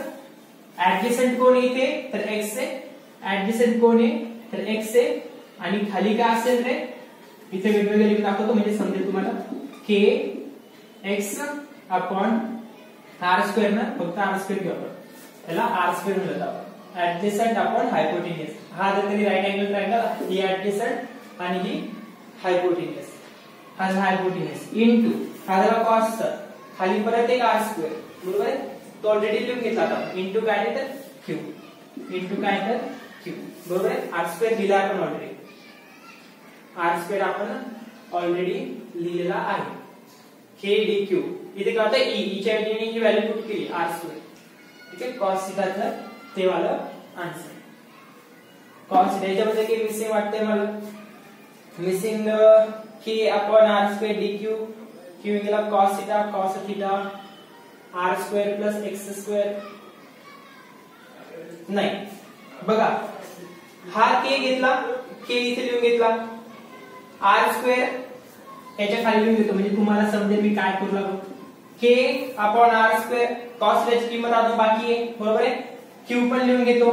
ऍडजसेंट कोण येते तर एक्स आहे, ऍडजसेंट कोण आहे तर एक्स आहे. आणि खाली काय असेल रे इथे वेगवेगळे लिहून दाखवतो म्हणजे समजेल तुम्हाला. के एक्स अपॉन आर स्क्वेअर ना फक्त आर स्क्वेअर घेऊ आपण, त्याला आर स्क्वेअर म्हणतो आपण. Adjacent upon hypotenuse. हा जर कधी राईट अँगल ट्रायंगल ही ऍडजसेंट आणि ही हायपोटेन्यूज. हा हायपोटेन्यूज इनटू हा झाला कॉस खाली परत एक आर स्क्वेअर बरोबर आहे. तो ऑलरेडी लिहून घेतला आता इनटू काय तर क्यू इनटू काय तर क्यू बरोबर आहे. आर स्क्वेअर दिला आपण ऑलरेडी, आर स्क्वेअर आपण ऑलरेडी लिहिलेला आहे. के डी क्यू इथे काय होतं ई च्या ऐवजी ही व्हॅल्यू पुट केली आर स्क्वेअर. ठीक आहे, कॉस थिटाचं ते वाला आन्सर. कॉस थिटा याच्यामध्ये काही मिसिंग वाटतंय मला, missing K upon R square D Q. Q गेला cos theta R square plus x square. नाही बघा हा के घेतला, के इथे लिहून घेतला, आर स्क्वेअर याच्या खाली लिहून घेतो म्हणजे तुम्हाला समजेल मी काय करू लागलो. के अपॉन आर स्क्वेअर कॉस थिटाची किंमत अजून बाकी आहे बरोबर आहे. क्यू पण लिहून घेतो,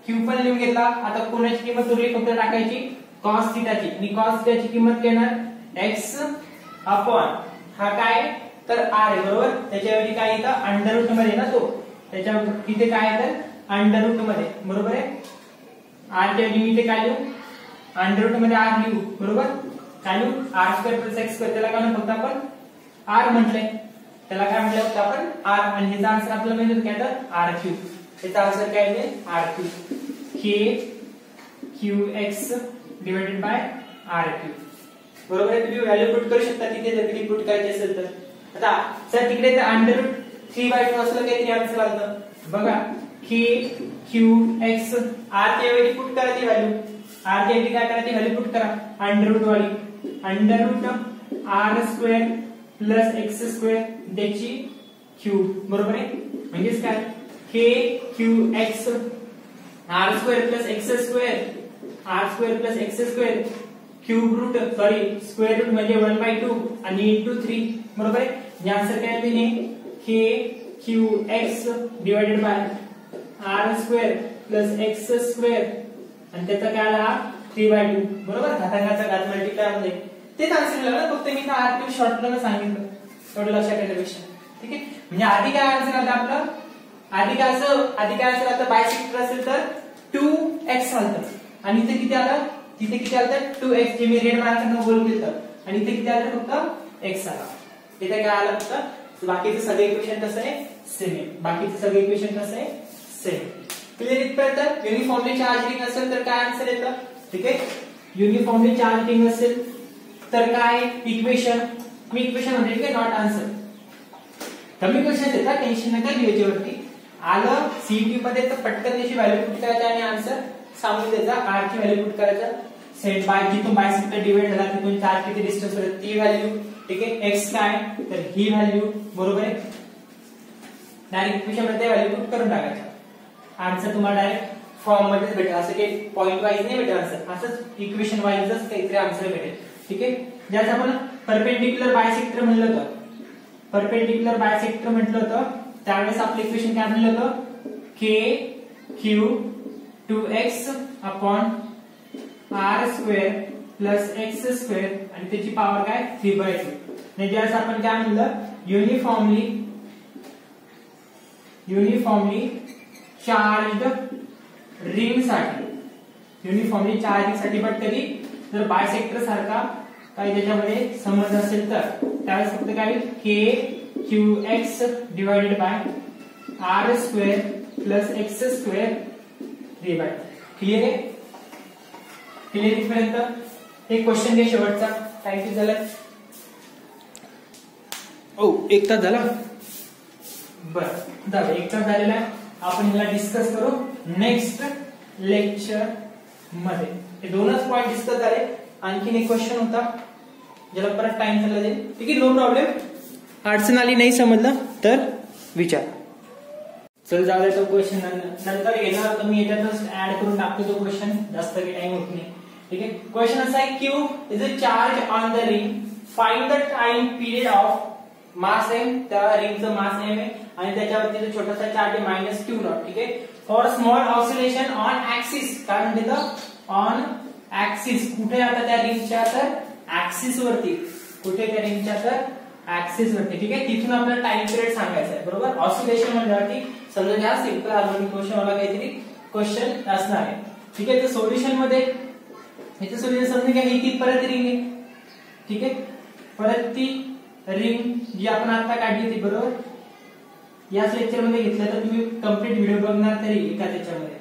क्यू पण लिहून घेतला. आता कोणाची किंमत उरली फक्त टाकायची कॉस थिटाची. आणि कॉस थिटाची किंमत घेणार एक्स अपॉन हा काय तर आर आहे बरोबर. त्याच्याऐवजी काय येतं अंडर रूट मध्ये ना तो, त्याच्या तिथे काय येतं अंडर रूट मध्ये बरोबर आहे. आर च्या ऐवजी इथे काय लिहू अंडर रूट मध्ये आर लिहू बरोबर. काय लिहू r square plus x square. त्याला काय फक्त आपण आर म्हटलंय, त्याला काय म्हटलं फक्त आपण आर. आणि ह्याचा आन्सर आपल्याला माहिती होतं काय तर आर क्यू. ह्याचा आन्सर काय आहे r q. K Q x divided by r q बरोबर आहे. तुम्ही व्हॅल्यू पुट करू शकता तिथे जर तुम्ही पुट करायची असेल तर. आता सर तिकडे तर अंडर रूट 3/2 असलं काहीतरी आन्सर आलं बघा. के क्यू एक्स आर च्या ऐवजी पुट करा ती व्हॅल्यू. आर च्या ऐवजी काय करायची व्हॅल्यू पुट करा अंडर रूट वाली. Under root R square plus x square त्याची क्यूब बरोबर आहे. म्हणजेच काय K Q X R square plus x square, R square plus x square cube root sorry square root म्हणजे 1/2 आणि इंटू 3 बरोबर आहे. या आन्सर काय लिहिणे K Q x divided by R square plus x square आणि त्याचा काय आला 3/2 बरोबर. घातांकाचा घात मल्टिप्लाय मध्ये तेच आन्सर लिहिलं. फक्त मी आर क्यू शॉर्टकट सांगितलं एवढं लक्षात ठेवण्यापेक्षा. ठीक आहे, म्हणजे आधी काय आन्सर आलं आपलं आधी काय आन्सर आता बायसेक्टर असेल तर 2x आलं आणि इथे किती आलं तिथे किती आलं 2x जे मी रेड मार्करनं बोल केलं आणि इथे किती आलं फक्त x आला. इथे काय आलं फक्त बाकीचे सगळे इक्वेशन कसं आहे सेम आहे. बाकीचे सगळे इक्वेशन कसं आहे सेम. क्लिअर इथपर्यंत. युनिफॉर्मली चार्ज रिंग असेल तर काय आन्सर येतं? ठीक आहे. युनिफॉर्मली चार्ज रिंग असेल तर काय इक्वेशन? मी इक्वेशन म्हणते, ठीक आहे, नॉट आन्सर. कमी क्वेश्चन येतात, टेन्शन नका घेऊ याच्यावरती. आलं सीईटी मध्ये तर पटकन त्याची व्हॅल्यू पुट करायची आणि आन्सर सांगून द्यायचा. आर ची व्हॅल्यू पुट करायचं. सेट बाय जिथून बायसेक्टर डिवाइड झाला तिथून चार्ज किती डिस्टन्स वर ती व्हॅल्यू. ठीक आहे. एक्स काय तर ही व्हॅल्यू. बरोबर आहे. डायरेक्ट इक्वेशन मध्ये व्हॅल्यू पुट करून टाकायचं. आन्सर तुम्हाला डायरेक्ट फॉर्म मध्ये भेटेल. असं काही पॉइंट वाईज नाही भेटेल आन्सर, असंच इक्वेशन वाईजच काहीतरी आन्सर भेटेल. ठीक आहे. ज्याचं आपण परपेंडिक्युलर बायसेक्टर म्हणलं होतं, परपेंडिक्युलर बायसेक्टर म्हटलं होतं त्यावेळेस आपलं इक्वेशन काय म्हणलं होतं? k q 2x upon r square plus x square आणि त्याची पॉवर काय 3/2. आणि ज्यावेळेस आपण काय म्हणलं युनिफॉर्मली चार्ज्ड रिंग साठी, युनिफॉर्मली चार्जिंग साठी. बट कधी जर बायसेक्टर सारखा काही त्याच्यामध्ये समज असेल तर त्यावेळेस फक्त काय k qx divided by r square plus x square 3/2. Clear आहे? क्लिअर इथपर्यंत. एक क्वेश्चन घे शेवटचा. टाइम किती झाला? ओ 1 तास झाला. बरं झालं, 1 तास झालेला आहे. आपण याला डिस्कस करू नेक्स्ट लेक्चर मध्ये. हे दोनच पॉइंट डिस्कस झाले. आणखीन एक क्वेश्चन होता ज्याला परत टाइम चालला जाईल. ठीक आहे, नो प्रॉब्लेम. अडचण आली नाही समजलं तर विचार. चल जाऊ दे, तो क्वेश्चन नंतर येणार तर मी याच्यातच ऍड करून टाकतो तो क्वेश्चन. जास्त काही टाइम होत नाही. ठीक आहे. क्वेश्चन असा आहे, q is a charge on the ring, find the time period of mass m. त्या रिंगचं मास एम आहे आणि त्याच्यावरती जो छोटासा चार्ज आहे -q0. ठीक आहे. For small oscillation on axis. काय म्हणते तर ऑन ऍक्सिस. कुठे आता त्या रिंगच्या तर ऍक्सिस वरती. कुठे त्या रिंगच्या तर ऍक्सिस वरती. ठीक आहे. तिथून आपल्याला टाइम पिरियड सांगायचा आहे. बरोबर. ऑसिलेशन म्हणल्यावरती समजा घ्या सिंपल हार्मोनिक क्वेश्चन वाला काहीतरी क्वेश्चन असणार आहे. ठीक आहे. तर सोल्युशन मध्ये याचं सोल्युशन समजून घ्या. ही ती परत रिंग आहे. ठीक आहे. परत ती रिंग जी आपण आता काढली ती. बरोबर. याच लेक्चर मध्ये घेतलं तर तुम्ही कम्प्लीट व्हिडिओ बघणार तरी एका त्याच्यामध्ये.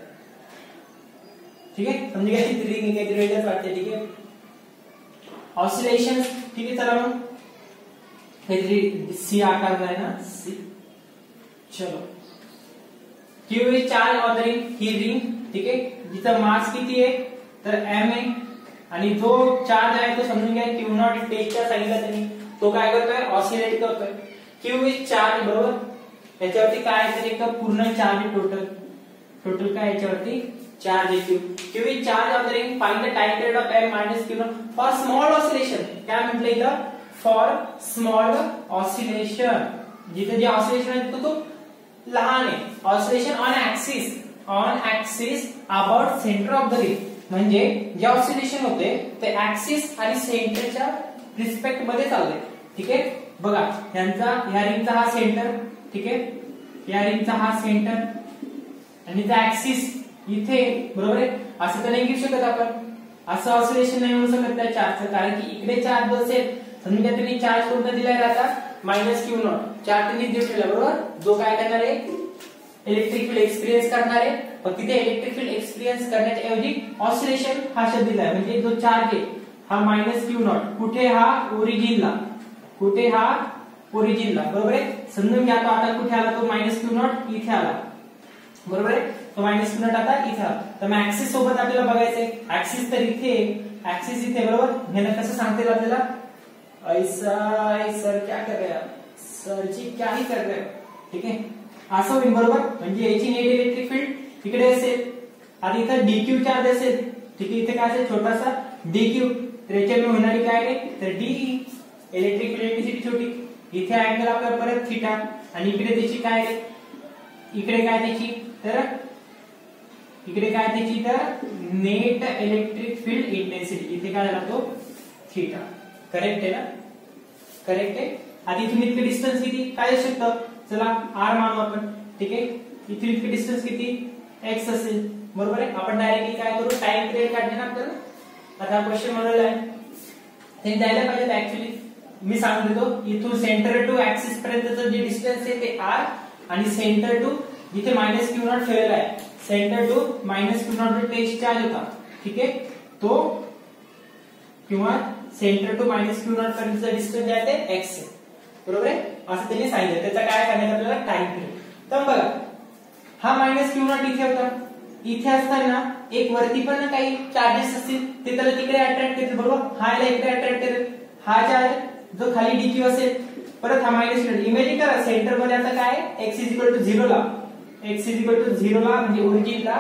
ठीक आहे. समजा काहीतरी रिंग काहीतरी वेगळंच वाटते. ठीक आहे. ऑसिलेशन. ठीक आहे. चला मग काहीतरी सी आकार आहे ना सी. चलो Q is charge on the ring. He ring. ठीक आहे. जिचं मास किती आहे तर एम आहे आणि जो चार्ज आहे तो समजून घ्या q0 टेस्टच्या सांगितलं त्यांनी. तो काय करतोय ऑसिलेट करतोय. Q is charge. बरोबर. याच्यावरती काय तर एक पूर्ण चार्ज टोटल काय याच्यावरती चार्ज आहे. Q is charge on the ring, find the time period of m minus q0 for small oscillation. काय म्हटलं इथं? For small oscillation. जिथे जे ऑसिलेशन आहे तो लहान आहे. Oscillation on axis about centre of the ring. म्हणजे जे ऑसिलेशन होते ते ऍक्सिस आणि सेंटरच्या रिस्पेक्ट मध्ये चालले. ठीक आहे. बघा यांचा या रिंगचा हा सेंटर. ठीक आहे. या रिंगचा हा सेंटर आणि त्या ऍक्सिस इथे. बरोबर आहे. असं तर नाही घेऊ शकत आपण. असं ऑसिलेशन नाही होऊ शकत त्या चार्जचं, कारण की इकडे चार्ज असेल. समजा त्यांनी चार्ज कोणता दिलाय आता -q0. चार्ज त्यांनी देऊ ठेवला. बरोबर. जो काय करणार आहे इलेक्ट्रिक फील्ड एक्सपिरियन्स करणार आहे. पण तिथे इलेक्ट्रिक फील्ड एक्सपिरियन्स करण्याच्या ऐवजी ऑसिलेशन हा शब्द दिलाय. म्हणजे जो चार्ज आहे हा -q0 कुठे हा ओरिजिनला. कुठे हा ओरिजिनला. बरोबर आहे. समजून घ्या तो आता कुठे आला तो -q0 इथे आला. बरोबर आहे. तो -q0 आता इथे आला. तर मग ऍक्सिस सोबत आपल्याला बघायचंय. ऍक्सिस तर इथे, ऍक्सिस इथे. बरोबर. ह्याला कसं सांगता येईल आपल्याला? ऐसा सर क्या कर रहे हैं सर जी, क्या ही कर रहे हो. ठीक आहे. असं होईल. बरोबर. म्हणजे याची नेट इलेक्ट्रिक फील्ड इकडे असेल आणि इथं dq चार्ज असेल. ठीक आहे. इथे काय असेल छोटासा dq. तर याच्यामुळे होणारी काय आहे तर de. इलेक्ट्रिक फील्ड इंटेन्सिटी छोटी. इथे अँगल आपला परत थीटा आणि इकडे त्याची काय आहे, इकडे काय त्याची तर इकडे काय त्याची तर नेट इलेक्ट्रिक फील्ड इंटेन्सिटी. इथे काय झाला तो थीटा. करेक्ट आहे ना? करेक्ट आहे. आधी इथून इतके डिस्टन्स किती काय असू शकतं? चला r मानू आपण. ठीक आहे. इथून इतके डिस्टन्स किती x असेल. बरोबर आहे. आपण डायरेक्टली काय करू टाइम पिरियड काढणे ना आपल्याला. आता क्वेश्चन म्हणलेला आहे ते द्यायला पाहिजे. ऍक्च्युअली मी सांगून देतो. इथून सेंटर टू ऍक्सिस पर्यंतचं जे डिस्टन्स आहे ते r आणि सेंटर टू जिथे मायनस क्यू नॉट ठेवलेला आहे, centre to minus q not जो टेस्ट चार्ज होता, ठीक आहे, तो किंवा centre to minus q not पर्यंतचा डिस्टन्स जे आहे ते एक्स आहे, बरोबर आहे, असं त्यांनी सांगितलं. त्याचा काय सांगितलं आपल्याला, टाइम पिरियड. तर बघा हा मायनस क्यू नॉट इथे होता, इथे असताना एक वरती पण काही चार्जेस असतील ते त्याला तिकडे अट्रॅक्ट करतील, बरोबर, हा याला इकडे अट्रॅक्ट करेल, हा चार्ज जो खाली डीक्यू असेल, परत हा मायनस क्यू नॉट. इमेजिन करा सेंटर मध्ये आता काय x इक्वल टू 0 ला, x इक्वल टू 0 ला म्हणजे ओरिजिनला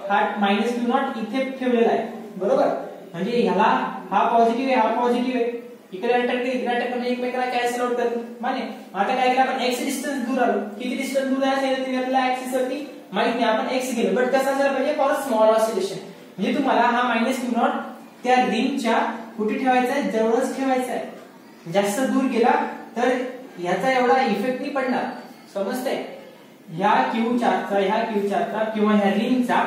हा मायनस क्यू नॉट इथे ठेवलेला आहे, बरोबर, म्हणजे ह्याला हा पॉझिटिव्ह आहे, हा पॉझिटिव्ह आहे, इकडे अटॅक केली, इकडे अटॅक म्हणजे एकमेकांना कॅन्सल आउट करतो. माने आता काय केलं आपण, x डिस्टन्स दूर आलो, किती डिस्टन्स दूर आहे ते आपल्याला ऍक्सिस वरती माहित नाही, आपण x गेलो, बट कसं झालं पाहिजे, फॉर स्मॉल ऑसिलेशन. म्हणजे तुम्हाला हा मायनस क्यू नॉट त्या रिंगच्या कुठे ठेवायचा आहे, जवळच ठेवायचा आहे. जास्त दूर गेला तर याचा एवढा इफेक्ट नाही पडणार, समजतंय, ह्या क्यू चार्जचा किंवा ह्या रिंगचा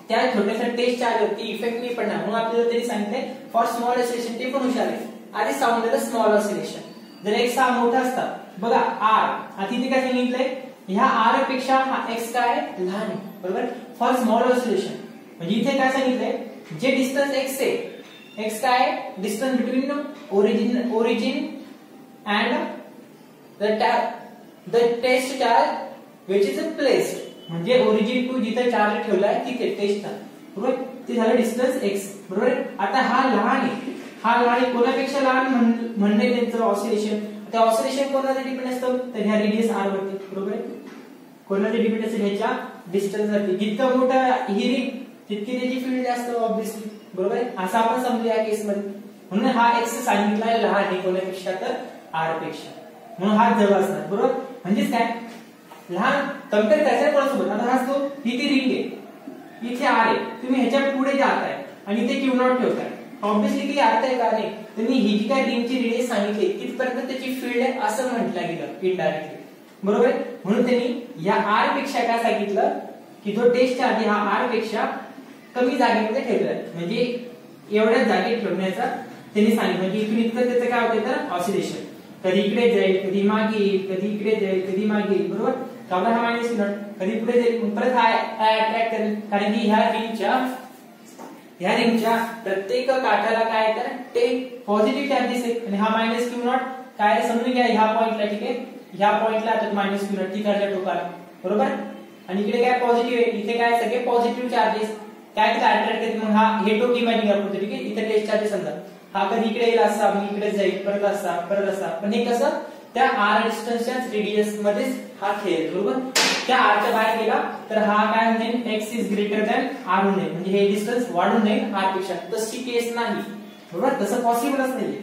त्या छोट्याशा टेस्ट चार्ज वरती इफेक्ट नाही पडणार. म्हणून आपल्याला तरी सांगितलंय फॉर स्मॉल ऑसिलेशन, ते पण हुशार आहे. आधी सांगितलं स्मॉल ऑसिलेशन, जर x हा मोठा असता, बघा r, आता इथे काय सांगितलंय, ह्या r पेक्षा हा x काय लहान आहे, बरोबर, फॉर स्मॉल ऑसिलेशन. म्हणजे इथे काय सांगितलंय, जे डिस्टन्स x आहे, x काय distance between origin and the test charge which is placed, म्हणजे ओरिजिन टू जिथे चार्ज ठेवलाय तिथे टेस्ट, बरोबर, ते झालं डिस्टन्स x, बरोबर. आता हा लहान आहे, हा लहान आहे, कोणापेक्षा लहान म्हणणे त्यांचं ऑसिलेशन. त्या ऑसिलेशन कोणावर डिपेंड असतं, तर ह्या रेडियस r वरती, बरोबर आहे, कोणावर डिपेंड असेल, ह्याच्या डिस्टन्स वरती. जितकं मोठं ही रिंग तितकी त्याची फील्ड जास्त ऑब्वियसली, बरोबर आहे, असं आपण समजू या केस मध्ये. म्हणून हा x सांगितलाय लहान आहे कोणापेक्षा, तर r पेक्षा, म्हणून हा जवळ असणार, बरोबर. म्हणजेच काय, लहान कम्पेअर करायचं कोणासोबत, आता हा जो इथे रिंग आहे, इथे r आहे, तुम्ही ह्याच्या पुढे जाताय आणि इथे क्यू नॉट ठेवताय, ऑब्वियसली काही अर्थ आहे का नाही, तुम्ही ही जी काय रिंगची रेडियस सांगितली तिथपर्यंत त्याची फील्ड आहे असं म्हटलं गेलं इनडायरेक्टली, बरोबर. म्हणून त्यांनी या r पेक्षा काय सांगितलं की जो टेस्ट चार्ज आहे हा r पेक्षा कमी जागेमध्ये ठेवलाय, म्हणजे एवढ्या जागेत ठेवण्याचा त्यांनी सांगितलं. म्हणजे इथून इतकं त्याचं काय होतं तर ऑसिलेशन, कधी इकडे जाईल, कधी मागे येईल, कधी इकडे जाईल, कधी मागे येईल, बरोबर. त्यामुळे हा मायनस क्यू नॉट कधी पुढे जाईल, परत हा अट्रॅक्ट करेल, कारण की ह्या रिंगच्या प्रत्येक काठाला काय तर ते पॉझिटिव्ह चार्जेस आहे, आणि हा मायनस क्यू नॉट काय समजून घ्या ह्या पॉइंटला, ठीक आहे, ह्या पॉइंटला आता मायनस क्यू नॉट तिकडच्या टोकाला, बरोबर, आणि इकडे काय पॉझिटिव्ह आहे, इथे काय सगळे पॉझिटिव्ह चार्जेस काय तर अट्रॅक्ट करते. मग हा हे टोक इमॅजिन करतो, ठीक आहे, इथे टेस्ट चार्जेस समजा हा कधी इकडे येईल असा, मग इकडे जाईल, परत असा, पण हे कसं त्या r डिस्टन्सच्या रेडियस मध्ये हा खेळ, बरोबर. त्या r च्या बाहेर गेला तर हा काय होईल, x is greater than r होईल, म्हणजे हे डिस्टन्स वाढून जाईल r पेक्षा. तशी केस नाही, बरोबर, तसं पॉसिबलच नाहीये,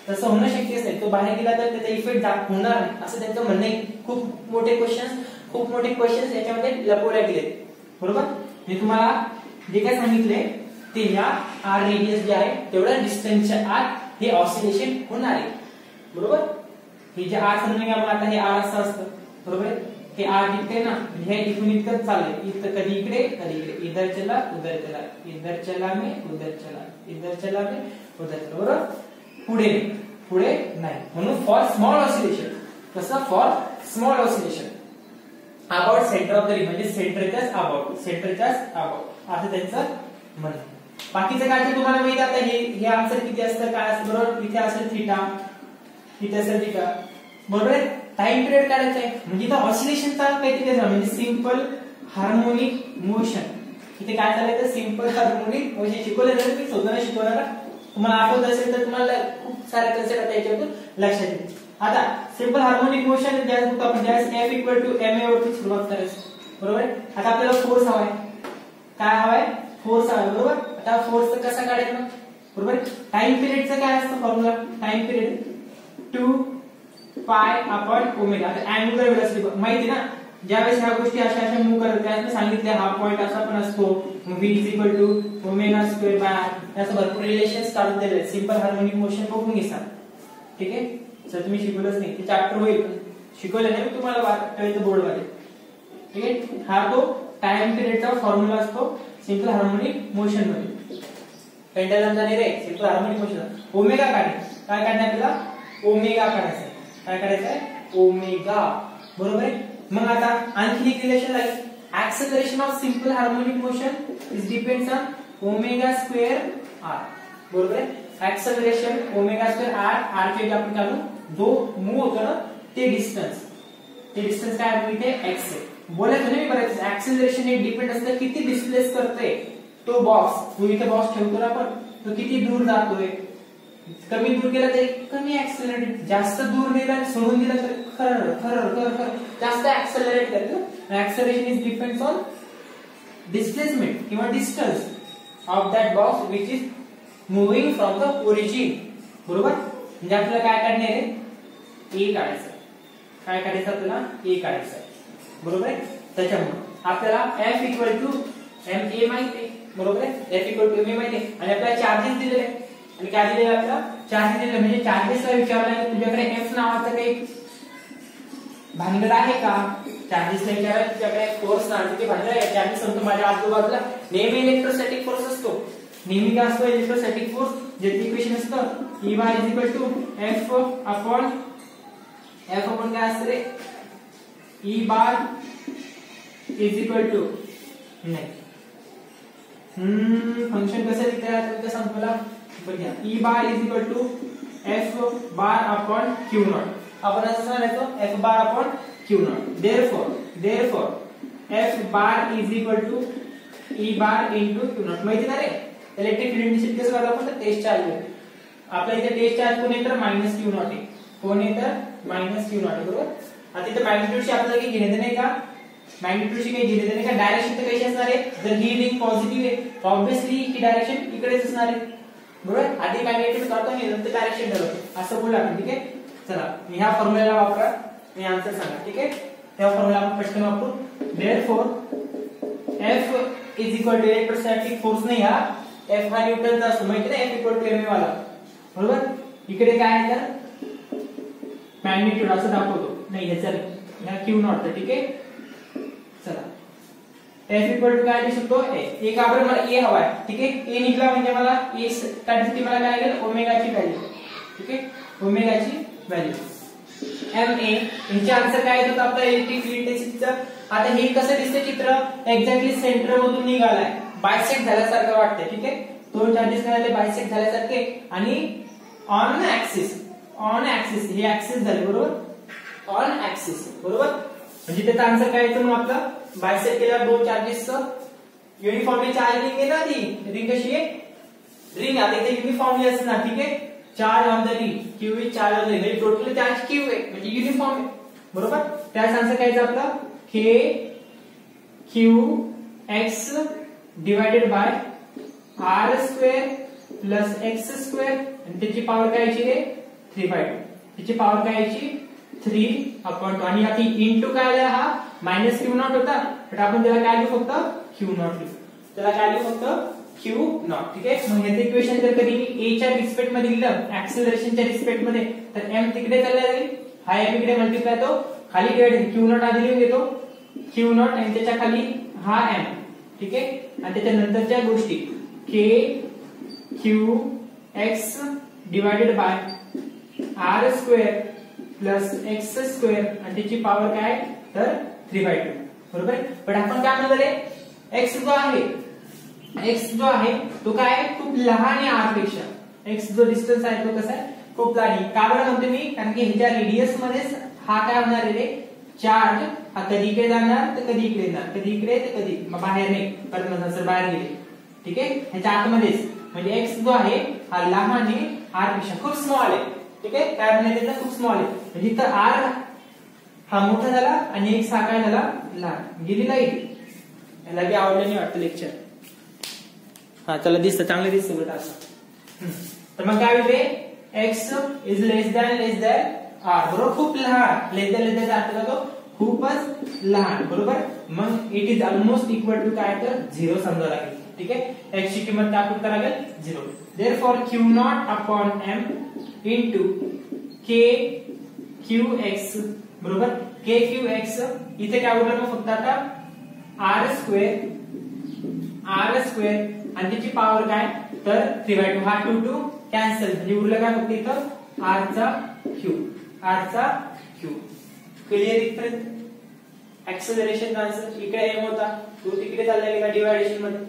तसं होणं शक्यच नाही. तो बाहेर गेला तर त्याचा इफेक्ट होणार नाही असं त्यांचं म्हणणं आहे. खूप मोठे क्वेश्चन्स याच्यामध्ये लपवले गेले, बरोबर. मी तुम्हाला जे काय सांगितले ते या r रेडियस जे आहे तेवढ्या डिस्टन्सच्या आत हे ऑसिलेशन होणार आहे, बरोबर. हे जे r समजून घ्या, मग आता हे r असं असतं, बरोबर आहे, हे r जिथे ना हे इथून इतकंच चाललंय, इथं कधी इकडे कधी इकडे, इधर चला उधर चला, इधर चला मैं उधर चला, इधर चला मैं उधर चला, बरोबर. पुढे नाही. म्हणून फॉर स्मॉल ऑसिलेशन, कसं for small oscillation about centre of the ring, म्हणजे सेंटरच्याच अबाउट असं त्यांचं म्हणणं. बाकीचं काय ते तुम्हाला माहिती, आता हे आन्सर किती असतं काय असतं, बरोबर. इथे असेल थीटा, इथे असेल थीटा, बरोबर आहे. टाइम पिरियड काढायचा आहे, म्हणजे इथं ऑसिलेशनचा काहीतरी म्हणजे सिंपल हार्मोनिक मोशन. इथे काय चाललंय तर सिंपल हार्मोनिक मोशन शिकवलं जातं, मी स्वतःला शिकवणार, तुम्हाला आठवत असेल तर तुम्हाला खूप सारे कन्सेप्ट आता याच्यातून लक्षात येईल. आता सिंपल हार्मोनिक मोशन ज्यावेळेस आपण F इक्वल टू ma वरती सुरुवात करायची, बरोबर. आता आपल्याला फोर्स हवाय, काय हवाय, फोर्स हवाय, बरोबर. आता फोर्स कसा काढायचा, बरोबर. टाइम पिरियडचं काय असतं formula, time period 2 pi upon omega. आता अँग्युलर वेलोसिटी माहिती ना, ज्यावेळेस ह्या गोष्टी अशा मूव्ह करतात त्यावेळेस सांगितले हा पॉइंट असा पण असतो, v is equal to omega square by r. याचं भरपूर रिलेशन्स काढून दिले, सिंपल हार्मोनिक मोशन बघून घ्या, ठीक आहे. जर तुम्ही शिकवलंच नाही ते चॅप्टर होईल, शिकवलं नाही तुम्हाला बोर्ड मध्ये, ठीक आहे. हा तो टाइम पिरियडचा फॉर्म्युला असतो सिंपल हार्मोनिक मोशन मध्ये. पेंडुलमचा नाही रे, सिंपल हार्मोनिक मोशन. ओमेगा काढायचं, काय काढणार आपल्याला, ओमेगा काढायचं, काय काढायचं आहे, ओमेगा, बरोबर आहे. मग आता आणखी एक रिलेशन लागेल. Acceleration of simple harmonic motion is depends on omega square r. बरोबर आहे. ऍक्सेलरेशन ओमेगा स्क्वेअर आर चे आपण काढू जो मूव होतो ना ते डिस्टन्स काय आहे इथे x आहे. बोलायचं नाही बरं. ऍक्सेलरेशन हे डिपेंड असतं किती डिस्प्लेस करते तो बॉक्स. जो इथे बॉक्स ठेवतो ना आपण तो किती दूर जातोय. कमी दूर गेला तर कमी ऍक्सेलरेट, जास्त दूर नेला सोडून दिला तर खर जास्त ऍक्सेलरेट करतो. Acceleration is depends on displacement किंवा distance of that box which is moving from the origin. बरोबर. म्हणजे आपल्याला काय काढणार आहे ए काढायचं. काय काढायचं आपल्याला ए काढायचं. बरोबर आहे. त्याच्यामुळे आपल्याला F इक्वल टू ma माहिती आहे. बरोबर आहे. F इक्वल टू ma माहिती आहे आणि आपल्याला चार्जेस दिलेले आहेत. आणि काय दिलेलं आपल्याला चार्जेस दिलेले म्हणजे चार्जेसला विचारलं तुझ्याकडे F नावाचं काही भानगड आहे का. चार्जेसला विचारलं तुझ्याकडे फोर्स नावाची भानगड आहे. चार्जेस सांगतो माझ्या आजूबाजूला नेहमी इलेक्ट्रोस्टॅटिक फोर्स असतो. नेहमी काय असतो इलेक्ट्रोस्टॅटिक फोर्स. जे इक्वेशन असतं E bar is equal to F upon काय असतं रे E bar is equal to नाही फंक्शन कसं लिहिता सांगतो मला. E bar is equal to F bar upon Q not. आपण असं सांगायचो F bar upon Q not. Therefore F bar is equal to E bar into Q not. माहिती ना रे इलेक्ट्रिक फील्ड इंटेन्सिटी कसं करायला आपण टेस्ट चार्ज. आपल्या इथे टेस्ट चार्ज कोण येतं -Q नॉट आहे. कोण येतं -Q नॉट. बरोबर. आता इथे मॅग्निट्यूडशी आपल्याला काही घेणे नाही का. मॅग्निट्यूडशी काही घेणे नाही का. डायरेक्शन तर कशी असणार आहे. जर ही रिंग पॉझिटिव्ह आहे तर ऑब्विसली ही डायरेक्शन इकडेच असणार आहे. बरोबर. आधी मॅग्निट्यूड काढतो आणि नंतर डायरेक्शन ठरवतो असं बोलू आपण. ठीक आहे. चला ह्या फॉर्म्युला वापरा आणि आन्सर सांगा. ठीक आहे. त्या फॉर्म्युला आपण पटकन वापरू. Therefore F is equal to electrostatic force नाही हा F हा न्यूटनचा असतो माहिती ना. F इक्वल टू ma वाला. बरोबर. इकडे काय आहे तर मॅग्निट्यूड असं दाखवतो नाही ह्या Q नॉट. ठीक आहे. चला F इक्वल टू काय लिहू शकतो ए का बरं मला ए हवा आहे. ठीक आहे. ए निघाला म्हणजे मला ए काढण्यासाठी मला काय लागेल ओमेगाची व्हॅल्यू. ठीक आहे. ओमेगाची व्हॅल्यू ma. यांचे आन्सर काय येत होतं आपल्या इलेक्ट्रिक फील्ड इंटेन्सिटीचं. आता हे कसं दिसतंय चित्र एक्झॅक्टली सेंटर मधून निघालाय. बायसेक्ट झाल्यासारखं वाटतंय. ठीक आहे. दोन चार्जेस मिळाले बायसेक्ट झाल्यासारखे आणि ऑन ऍक्सिस हे ऍक्सिस झाले. बरोबर. On axis. बरोबर. म्हणजे त्याचा आन्सर काय येतो मग आपला बायसेक्ट केल्यावर दोन चार्जेसचं युनिफॉर्मली चार्ज रिंग आहे ना. ती रिंग कशी आहे रिंग आता इथे युनिफॉर्मली असणार. ठीक आहे. Charge on the ring Q is charge on the ring. Total charge Q आहे म्हणजे युनिफॉर्म आहे. बरोबर. त्याचा आन्सर काय येतो आपला K Q X divided bye R square plus X square आणि त्याची पॉवर काय यायची रे 3/2. त्याची पॉवर काय यायची 3/2 आणि आता इनटू काय आला हा -Q नॉट होता पण आपण त्याला काय लिहू फक्त Q नॉट लिहू. त्याला काय लिहू फक्त Q नॉट. ठीक आहे. मग हे इक्वेशन जर कधी मी A च्या रिस्पेक्ट मध्ये लिहिलं ऍक्सेलरेशनच्या रिस्पेक्ट मध्ये तर m तिकडे चालला जाईल. हा m इकडे मल्टिप्लाय तो खाली डिवाइड Q नॉट आधी लिहून घेतो Q नॉट आणि त्याच्या खाली हा m. ठीक आहे. आणि त्याच्या नंतरच्या गोष्टी K Q X divided bye R square plus X square आणि त्याची पॉवर काय तर 3/2. बरोबर. पण आपण काय म्हणतो रे X जो आहे तो काय खूप लहान आहे R पेक्षा. X जो डिस्टन्स आहे तो कसा आहे खूप लहान आहे. का बरं म्हणतो मी कारण की ह्याच्या रेडियस मध्येच हा काय होणार आहे रे चार्ज हा कधी इकडे जाणार तर कधी इकडे येणार. कधी इकडे तर कधी बाहेर नाही परत नंतर बाहेर गेले. ठीक आहे. ह्याच्या आतमध्येच म्हणजे X जो आहे हा लहान आहे R पेक्षा खूप स्मॉल आहे. ठीक आहे. काय म्हणायचं खूप स्मॉल आहे म्हणजे इथं R हा मोठा झाला आणि X हा काय झाला लहान. गेली लाईट. याला बी आवडलं नाही वाटतं लेक्चर. हा चला दिसतं चांगलं दिसतं बरं असं. तर मग काय होते X is less than R. बरोबर. खूप लहान लेस दॅन अर्थ होतो खूपच लहान. बरोबर. मग it is almost equal to काय तर 0 समजावं लागेल. ठीक आहे. X ची किंमत काय करावं लागेल 0. Therefore Q not upon m into K Q X. बरोबर. K Q X इथे काय उरलं मग फक्त आता R स्क्वेअर आणि त्याची पॉवर काय तर 3/2. हा 2 कॅन्सल म्हणजे उरलं काय फक्त इथं R चा क्यूब. क्लिअर इथपर्यंत. ऍक्सेलरेशनचा आन्सर इकडे m होता, तो तिकडे चालला गेला डिव्हायडेशन मध्ये.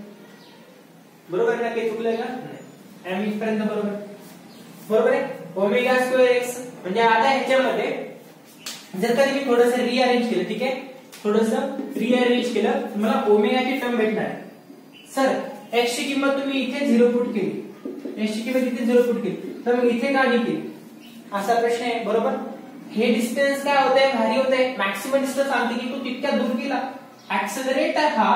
बरोबर ना? काही चुकलंय का? नाही. m इथपर्यंत बरोबर आहे. ओमेगा स्क्वेअर एक्स म्हणजे आता ह्याच्यामध्ये जर कधी मी थोडंसं रिअरेंज केलं, ठीक आहे, थोडंसं रिअरेंज केलं, मला ओमेगाची टर्म भेटणार. सर x ची किंमत तुम्ही इथे 0 पुट केली, x ची किंमत इथे 0 पुट केली, तर मग इथे का नाही केली असा प्रश्न आहे. बरोबर. हे डिस्टन्स काय होतंय, भारी होतंय. मॅक्सिमम डिस्टन्स सांगते की तू तितक्या दूर गेला. ऍक्सेलरेटर हा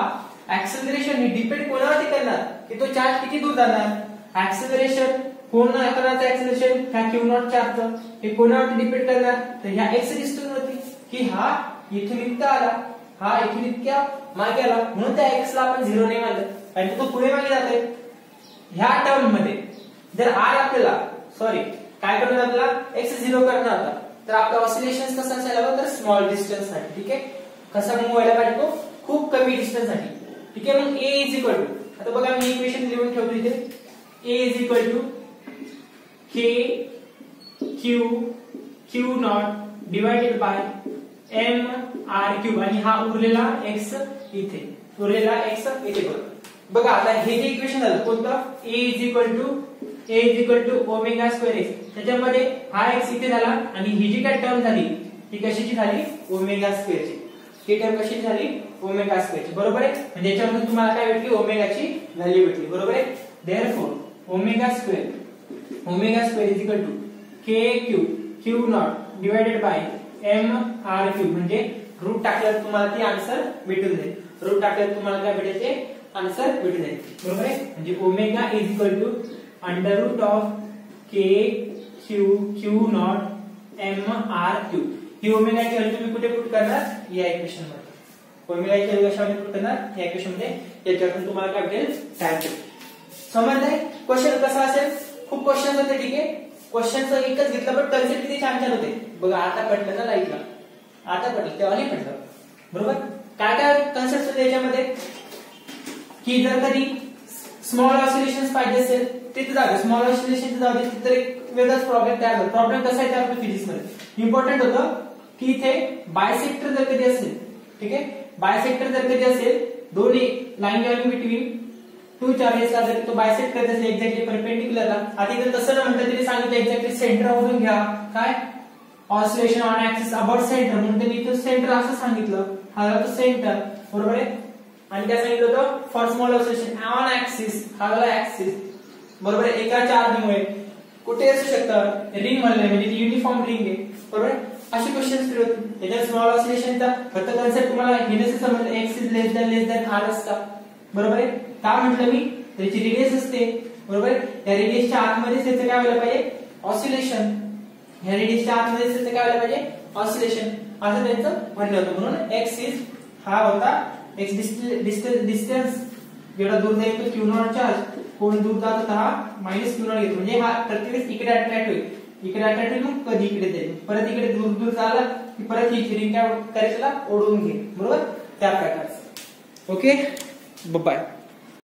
ऍक्सेलरेशन हे डिपेंड कोणावरती करणार की तो चार्ज किती दूर जाणार. ऍक्सेलरेशन कोण करण्याचं ऍक्सेलरेशन ह्या q0 चार्जचं हे कोणावरती डिपेंड करणार, तर ह्या x डिस्टन्स वरती, की हा इथून इतका आला, हा इथून इतक्या मागे आला, म्हणून त्या x ला आपण 0 नाही मानलं कारण तो पुढे मागे जातोय. ह्या टर्म मध्ये जर r आपल्याला सॉरी काय करणं आपल्याला x 0 करणं होता, तर आपला ऑसिलेशन कसा असायला हवा, तर स्मॉल डिस्टन्स साठी. ठीक आहे, कसा मूव्ह व्हायला पाहिजे तो खूप कमी डिस्टन्स साठी. ठीक आहे, मग a इज इक्वल टू, आता बघा मी इक्वेशन लिहून ठेवतो इथे, a is equal to k q not divided by m r cube आणि हा उरलेला x इथे, उरलेला x इथे. बघा आता हे जे इक्वेशन झालं कोणतं, a is equal to omega square x, त्याच्यामध्ये हा x इथे झाला आणि ही जी काय टर्म झाली ही कशाची झाली, ओमेगा स्क्वेअरची. ही टर्म कशी झाली, ओमेगा स्क्वेअरची. बरोबर आहे. म्हणजे याच्यामध्ये तुम्हाला काय भेटली, ओमेगाची व्हॅल्यू भेटली. बरोबर आहे. Therefore omega square is equal to k q not divided by m r cube, म्हणजे रूट टाकल्यावर तुम्हाला ती आन्सर भेटून जाईल. रूट टाकल्यावर तुम्हाला काय भेटेल, ते आन्सर भेटून जाईल. बरोबर आहे. म्हणजे omega is equal to under root of k q naught m r cube. ही ओमेगाची व्हॅल्यू तुम्ही कुठे पुट करणार, या इक्वेशन मध्ये. ओमेगाची व्हॅल्यू कशामध्ये पुट करणार, या इक्वेशन मध्ये. याच्यातून तुम्हाला काय भेटेल, tan. समजलंय. क्वेश्चन कसा असेल, खूप क्वेश्चन होते. ठीक आहे, क्वेश्चनचं एकच घेतलं पण कन्सेप्ट किती छान छान होते. बघा आता पडलं ना लाईटला, आता पडलं, तेव्हा नाही पडलं. बरोबर. काय काय कन्सेप्ट होते याच्यामध्ये, की जर कधी स्मॉल ऑसिलेशन्स पाहिजे असेल तिथे जाऊ दे, स्मॉल ऑसिलेशन जाऊ दे, तर एक वेगळाच प्रॉब्लेम तयार होतो. प्रॉब्लेम कसा आहे आपल्या फिजिक्स मध्ये इम्पॉर्टंट होतं की इथे बायसेक्टर जर कधी असेल, ठीक आहे, बायसेक्टर जर कधी असेल, दोन्ही line joining between two charges ला जर तो बायसेक्ट करत असेल एक्झॅक्टली परपेंडिक्युलरला, आधी तर तसं न म्हणता तिने सांगितलं एक्झॅक्टली सेंटर मधून घ्या, काय oscillation on axis about centre, म्हणून त्यांनी इथं सेंटर असं सांगितलं, हा तो सेंटर. बरोबर आहे. आणि काय सांगितलं होतं, for small oscillation on axis, हा झाला ऍक्सिस. बरोबर आहे. एका चार्जमुळे कुठे असू शकतं, रिंग म्हणले म्हणजे युनिफॉर्म रिंग आहे. बरोबर. अशी क्वेश्चन्स होते. त्याच्या स्मॉल ऑसिलेशनचा फक्त कन्सेप्ट तुम्हाला घेण्याचं समजलं, x is less than r असता. बरोबर आहे. का म्हटलं मी, त्याची रेडियस असते. बरोबर. या रेडियसच्या आतमध्ये त्याचं काय व्हायला पाहिजे, ऑसिलेशन. या रेडियसच्या आतमध्ये त्याचं काय व्हायला पाहिजे, ऑसिलेशन, असं त्यांचं म्हणणं होतं. म्हणून एक्स इज हा होता एक्स डिस्टन्स जेवढा दूर जाईल तो क्यू नॉट चार्ज, कोण दूर जात होता हा मायनस क्यू नॉट घेतो. म्हणजे हा प्रत्येक इकडे अट्रॅक्ट होईल, इकडे अट्रॅक्ट होईल, मग कधी इकडे जाईल, परत इकडे दूर दूर झाला की परत ही रिंग काय करायचं, ओढून घे. बरोबर. त्या प्रकारचं. Okay, bye.